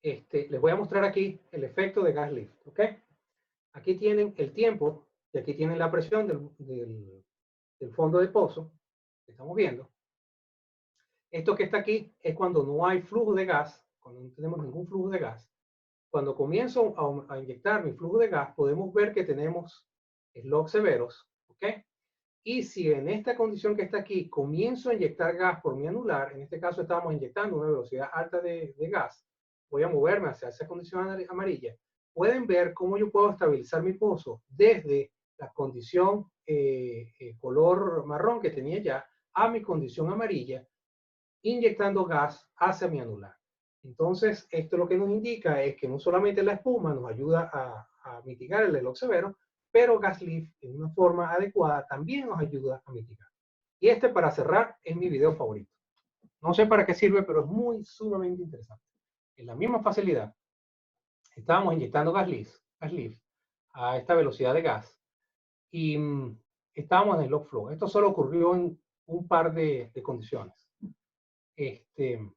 les voy a mostrar aquí el efecto de gas lift. ¿Ok? Aquí tienen el tiempo y aquí tienen la presión del fondo de pozo que estamos viendo. Esto que está aquí es cuando no hay flujo de gas, cuando no tenemos ningún flujo de gas. Cuando comienzo a inyectar mi flujo de gas, podemos ver que tenemos slogs severos. ¿Ok? Y si en esta condición que está aquí comienzo a inyectar gas por mi anular, en este caso estamos inyectando una velocidad alta de gas, voy a moverme hacia esa condición amarilla, pueden ver cómo yo puedo estabilizar mi pozo desde la condición color marrón que tenía ya a mi condición amarilla, inyectando gas hacia mi anular. Entonces, esto lo que nos indica es que no solamente la espuma nos ayuda a mitigar el slog severo, pero gas lift en una forma adecuada también nos ayuda a mitigar. Y para cerrar, es mi video favorito. No sé para qué sirve, pero es muy sumamente interesante. En la misma facilidad, estábamos inyectando gas lift a esta velocidad de gas y estábamos en el log flow. Esto solo ocurrió en un par de condiciones. Él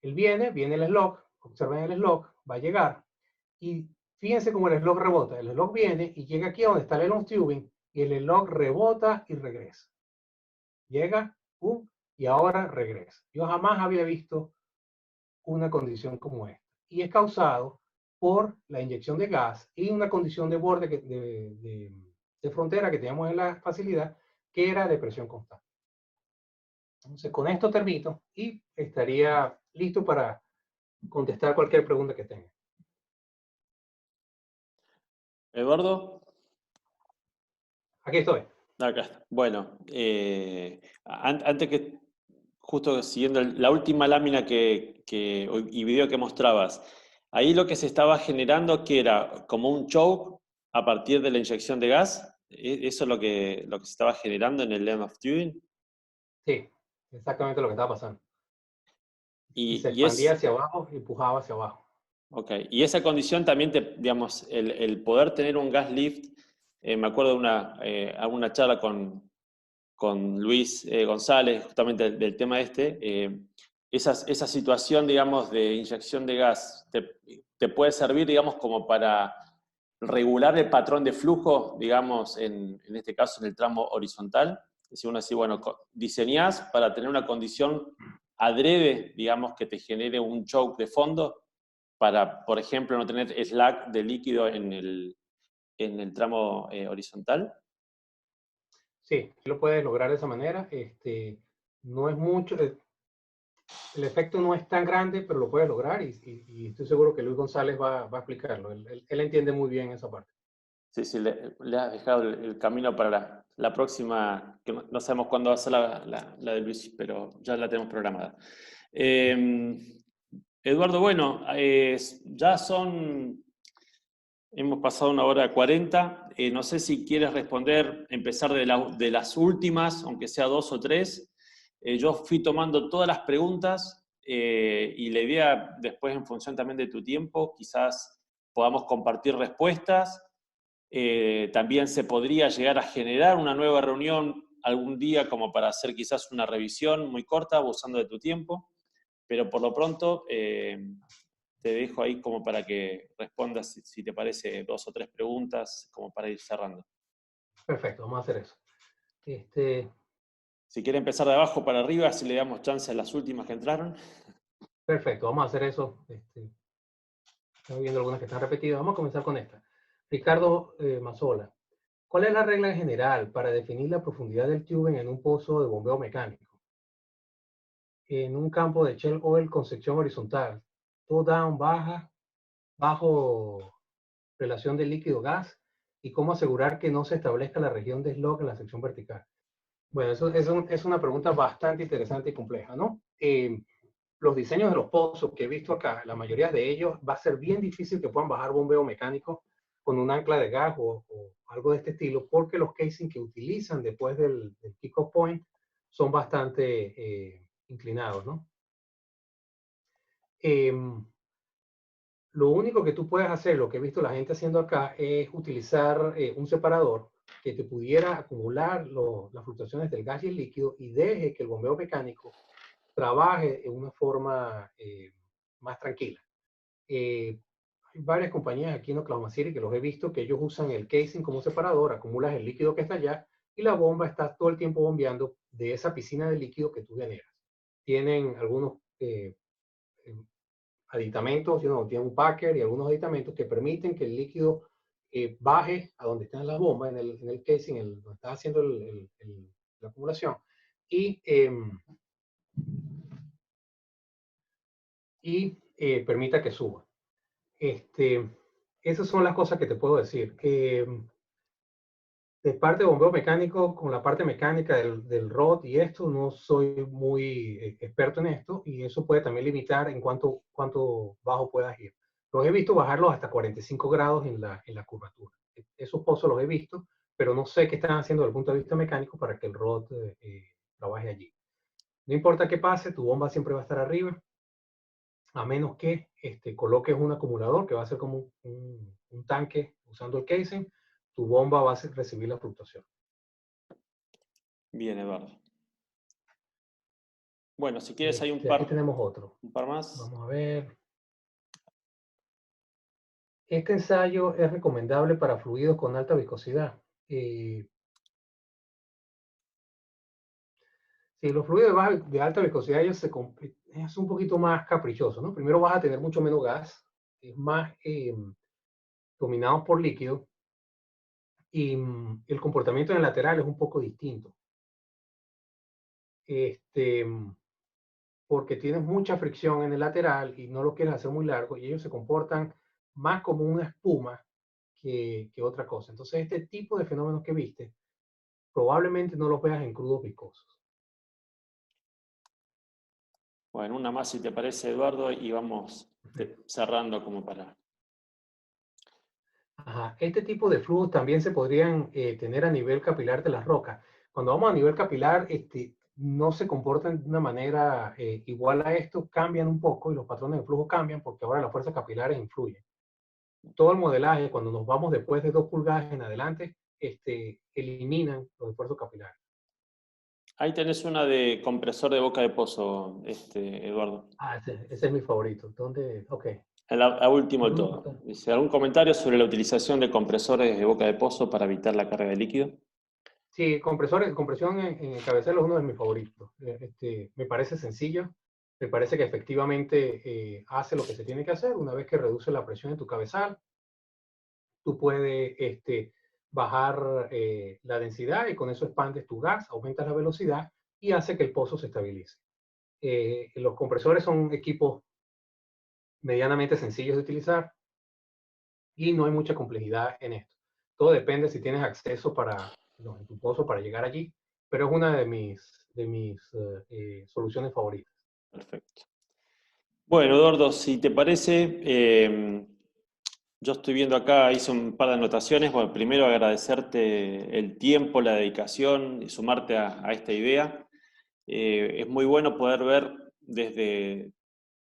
viene el slug, observen el slug, va a llegar y fíjense cómo el slug rebota. El slug viene y llega aquí a donde está el Elon tubing y el slug rebota y regresa. Llega, y ahora regresa. Yo jamás había visto una condición como esta. Y es causado por la inyección de gas y una condición de borde de frontera que teníamos en la facilidad, que era de presión constante. Entonces, con esto termino y estaría listo para contestar cualquier pregunta que tenga. Eduardo. Aquí estoy. Acá está. Bueno, antes que, justo siguiendo la última lámina y video que mostrabas, ahí lo que se estaba generando, que era como un choke a partir de la inyección de gas. ¿Eso es lo que se estaba generando en el Lem of Tubing? Sí, exactamente lo que estaba pasando. Y se Y expandía hacia abajo y empujaba hacia abajo. Ok, y esa condición también, digamos, el poder tener un gas lift, me acuerdo de alguna charla con Luis González, justamente del tema esa situación, digamos, de inyección de gas, te puede servir, digamos, como para regular el patrón de flujo, digamos, en este caso en el tramo horizontal. Es decir, uno así, bueno, diseñás para tener una condición adrede, digamos, que te genere un choke de fondo, para, por ejemplo, no tener slack de líquido en el tramo horizontal. Sí, lo puedes lograr de esa manera. No es mucho, el efecto no es tan grande, pero lo puedes lograr y estoy seguro que Luis González va a explicarlo. Él entiende muy bien esa parte. Sí, le has dejado el camino para la próxima, que no sabemos cuándo va a ser la de Luis, pero ya la tenemos programada. Eduardo, bueno, hemos pasado 1 hora 40. No sé si quieres responder, empezar de las últimas, aunque sea 2 o 3. Yo fui tomando todas las preguntas y la idea, después en función también de tu tiempo, quizás podamos compartir respuestas. También se podría llegar a generar una nueva reunión algún día como para hacer quizás una revisión muy corta, abusando de tu tiempo, pero por lo pronto te dejo ahí como para que respondas, si te parece, 2 o 3 preguntas, como para ir cerrando. Perfecto, vamos a hacer eso. Si quiere empezar de abajo para arriba, si le damos chance a las últimas que entraron. Perfecto, vamos a hacer eso. Estoy viendo algunas que están repetidas. Vamos a comenzar con esta. Ricardo Mazzola. ¿Cuál es la regla general para definir la profundidad del tubing en un pozo de bombeo mecánico? En un campo de shell oil con sección horizontal, top down, bajo relación de líquido-gas, y cómo asegurar que no se establezca la región de slug en la sección vertical. Bueno, eso es una pregunta bastante interesante y compleja, ¿no? Los diseños de los pozos que he visto acá, la mayoría de ellos va a ser bien difícil que puedan bajar bombeo mecánico con un ancla de gas o algo de este estilo, porque los casing que utilizan después del kick-off point son bastante inclinados, ¿no? Lo único que tú puedes hacer, lo que he visto la gente haciendo acá, es utilizar un separador que te pudiera acumular las fluctuaciones del gas y el líquido y deje que el bombeo mecánico trabaje en una forma más tranquila. Hay varias compañías aquí en Oklahoma City que los he visto que ellos usan el casing como separador, acumulas el líquido que está allá y la bomba está todo el tiempo bombeando de esa piscina de líquido que tú generas. Tienen algunos aditamentos, tienen un packer y algunos aditamentos que permiten que el líquido baje a donde están las bombas, en el casing, donde está haciendo la acumulación, y permita que suba. Esas son las cosas que te puedo decir. De parte de bombeo mecánico, con la parte mecánica del rod y esto, no soy muy experto en esto y eso puede también limitar en cuánto bajo puedas ir. Los he visto bajarlos hasta 45 grados en la curvatura. Esos pozos los he visto, pero no sé qué están haciendo desde el punto de vista mecánico para que el rod trabaje allí. No importa qué pase, tu bomba siempre va a estar arriba, a menos que coloques un acumulador que va a ser como un tanque usando el casing, tu bomba va a recibir la fluctuación. Bien, Eduardo. Bueno, si quieres hay un Aquí tenemos otro. un par más. Vamos a ver. Este ensayo es recomendable para fluidos con alta viscosidad. Si los fluidos de alta viscosidad es un poquito más caprichoso, ¿no? Primero vas a tener mucho menos gas, es más dominado por líquido, y el comportamiento en el lateral es un poco distinto. Porque tienes mucha fricción en el lateral y no lo quieres hacer muy largo, y ellos se comportan más como una espuma que otra cosa. Entonces, este tipo de fenómenos que viste, probablemente no los veas en crudos viscosos. Bueno, una más si te parece, Eduardo, y vamos cerrando como para... Ajá. Este tipo de flujos también se podrían tener a nivel capilar de las rocas. Cuando vamos a nivel capilar, no se comportan de una manera igual a esto, cambian un poco y los patrones de flujo cambian porque ahora las fuerzas capilares influyen. Todo el modelaje, cuando nos vamos después de 2 pulgadas en adelante, eliminan los esfuerzos capilares. Ahí tenés una de compresor de boca de pozo, Eduardo. Ah, ese es mi favorito. ¿Dónde? Ok. A último de todo. Dice, ¿algún comentario sobre la utilización de compresores de boca de pozo para evitar la carga de líquido? Sí, compresión en el cabezal es uno de mis favoritos. Me parece sencillo, me parece que efectivamente hace lo que se tiene que hacer. Una vez que reduce la presión en tu cabezal, tú puedes bajar la densidad y con eso expandes tu gas, aumentas la velocidad y hace que el pozo se estabilice. Los compresores son equipos medianamente sencillos de utilizar y no hay mucha complejidad en esto. Todo depende si tienes acceso en tu pozo para llegar allí, pero es una de mis soluciones favoritas. Perfecto. Bueno, Eduardo, si te parece, yo estoy viendo acá, hice un par de anotaciones. Bueno, primero agradecerte el tiempo, la dedicación y sumarte a esta idea. Es muy bueno poder ver desde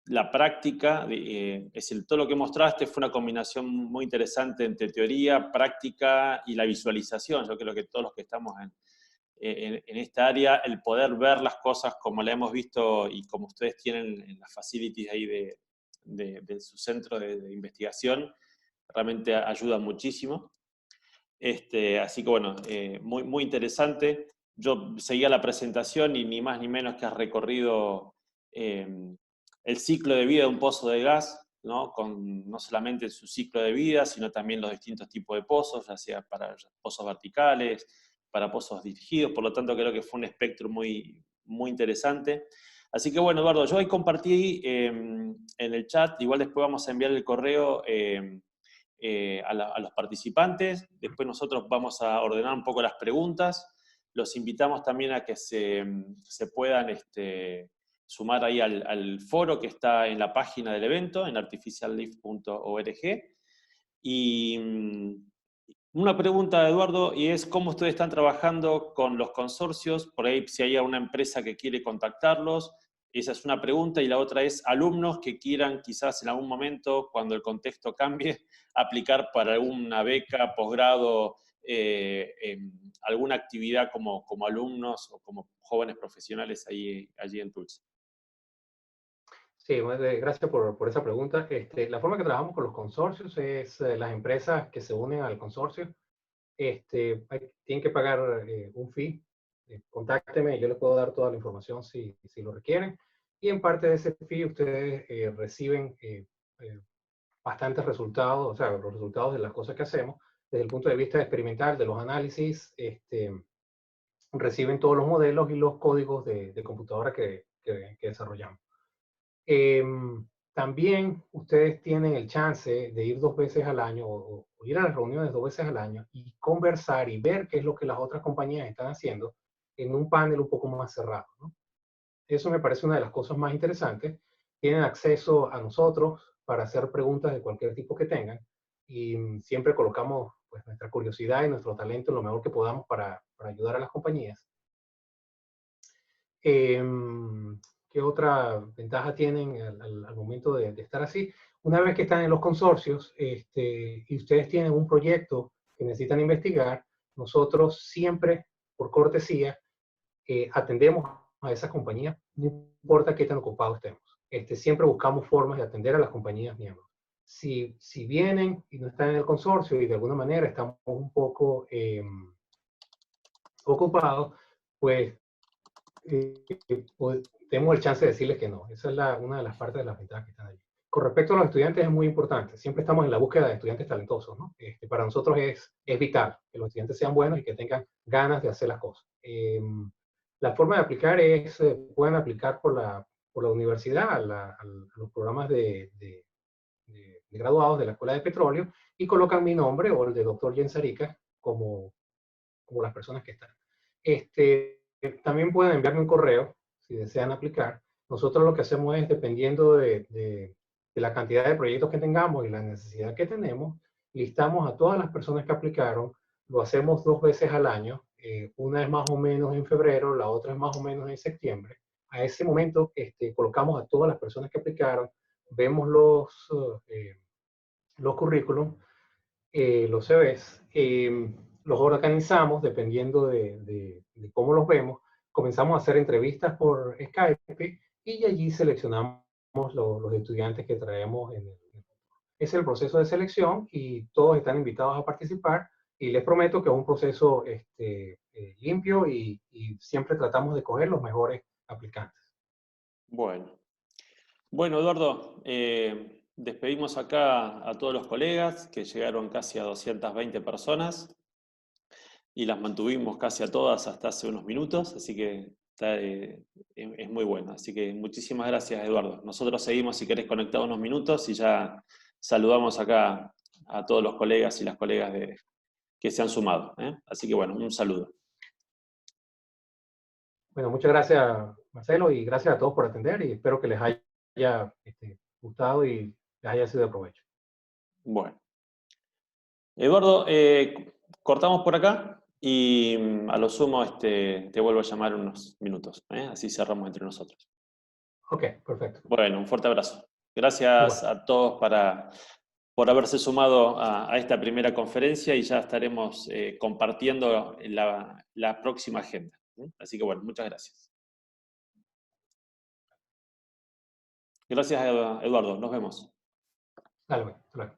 la práctica, es decir, todo lo que mostraste fue una combinación muy interesante entre teoría, práctica y la visualización. Yo creo que todos los que estamos en esta área, el poder ver las cosas como la hemos visto y como ustedes tienen en las facilities ahí de su centro de investigación, realmente ayuda muchísimo. Así que bueno, muy, muy interesante. Yo seguía la presentación y ni más ni menos que has recorrido el ciclo de vida de un pozo de gas, ¿no? Con no solamente su ciclo de vida, sino también los distintos tipos de pozos, ya sea para pozos verticales, para pozos dirigidos. Por lo tanto, creo que fue un espectro muy, muy interesante. Así que bueno, Eduardo, yo ahí compartí en el chat, igual después vamos a enviar el correo a los participantes. Después nosotros vamos a ordenar un poco las preguntas. Los invitamos también a que se puedan sumar ahí al foro que está en la página del evento, en artificiallift.org. Y una pregunta, Eduardo, y es cómo ustedes están trabajando con los consorcios, por ahí si hay alguna empresa que quiere contactarlos. Esa es una pregunta, y la otra es alumnos que quieran quizás en algún momento, cuando el contexto cambie, aplicar para alguna beca, posgrado, alguna actividad como alumnos o como jóvenes profesionales allí en Tulsa. Sí, gracias por esa pregunta. La forma que trabajamos con los consorcios es las empresas que se unen al consorcio tienen que pagar un fee. Contácteme, yo les puedo dar toda la información si lo requieren. Y en parte de ese fee ustedes reciben bastantes resultados, o sea, los resultados de las cosas que hacemos. Desde el punto de vista experimental, de los análisis, reciben todos los modelos y los códigos de computadora que desarrollamos. También ustedes tienen el chance de ir 2 veces al año o ir a las reuniones 2 veces al año y conversar y ver qué es lo que las otras compañías están haciendo en un panel un poco más cerrado, ¿no? Eso me parece una de las cosas más interesantes. Tienen acceso a nosotros para hacer preguntas de cualquier tipo que tengan y siempre colocamos pues, nuestra curiosidad y nuestro talento lo mejor que podamos para ayudar a las compañías. ¿Qué otra ventaja tienen al momento de estar así? Una vez que están en los consorcios y ustedes tienen un proyecto que necesitan investigar, nosotros siempre, por cortesía, atendemos a esas compañías, no importa qué tan ocupados estemos. Siempre buscamos formas de atender a las compañías miembros. Si vienen y no están en el consorcio y de alguna manera estamos un poco ocupados, pues tenemos el chance de decirles que no. Esa es una de las partes de las ventajas que están allí. Con respecto a los estudiantes es muy importante. Siempre estamos en la búsqueda de estudiantes talentosos, ¿no? Para nosotros es vital que los estudiantes sean buenos y que tengan ganas de hacer las cosas. La forma de aplicar es, pueden aplicar por la universidad, a los programas de graduados de la Escuela de Petróleo y colocan mi nombre o el de Dr. Jens Arica como las personas que están. También pueden enviarme un correo si desean aplicar. Nosotros lo que hacemos es, dependiendo de la cantidad de proyectos que tengamos y la necesidad que tenemos, listamos a todas las personas que aplicaron. Lo hacemos 2 veces al año. Una es más o menos en febrero, la otra es más o menos en septiembre. A ese momento colocamos a todas las personas que aplicaron, vemos los currículums, los CVs, los organizamos dependiendo de cómo los vemos. Comenzamos a hacer entrevistas por Skype y allí seleccionamos los estudiantes que traemos. Es el proceso de selección y todos están invitados a participar y les prometo que es un proceso limpio y siempre tratamos de coger los mejores aplicantes. Bueno, Eduardo, despedimos acá a todos los colegas, que llegaron casi a 220 personas y las mantuvimos casi a todas hasta hace unos minutos, así que es muy bueno. Así que muchísimas gracias, Eduardo. Nosotros seguimos, si querés, conectados unos minutos y ya saludamos acá a todos los colegas y las colegas que se han sumado, ¿eh? Así que bueno, un saludo. Bueno, muchas gracias, Marcelo, y gracias a todos por atender y espero que les haya gustado y les haya sido de provecho. Bueno. Eduardo, cortamos por acá y a lo sumo te vuelvo a llamar unos minutos, ¿eh? Así cerramos entre nosotros. Ok, perfecto. Bueno, un fuerte abrazo. Gracias a todos por haberse sumado a esta primera conferencia y ya estaremos compartiendo la próxima agenda. Así que bueno, muchas gracias. Gracias, Eduardo. Nos vemos. Dale, hasta luego.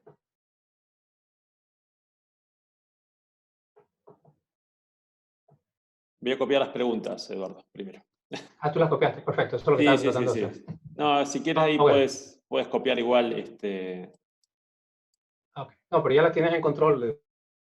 Voy a copiar las preguntas, Eduardo, primero. Ah, tú las copiaste, perfecto. Eso es lo que estaba tratando de hacer. No, si quieres ahí puedes copiar igual. Okay. No, pero ya las tienes en control.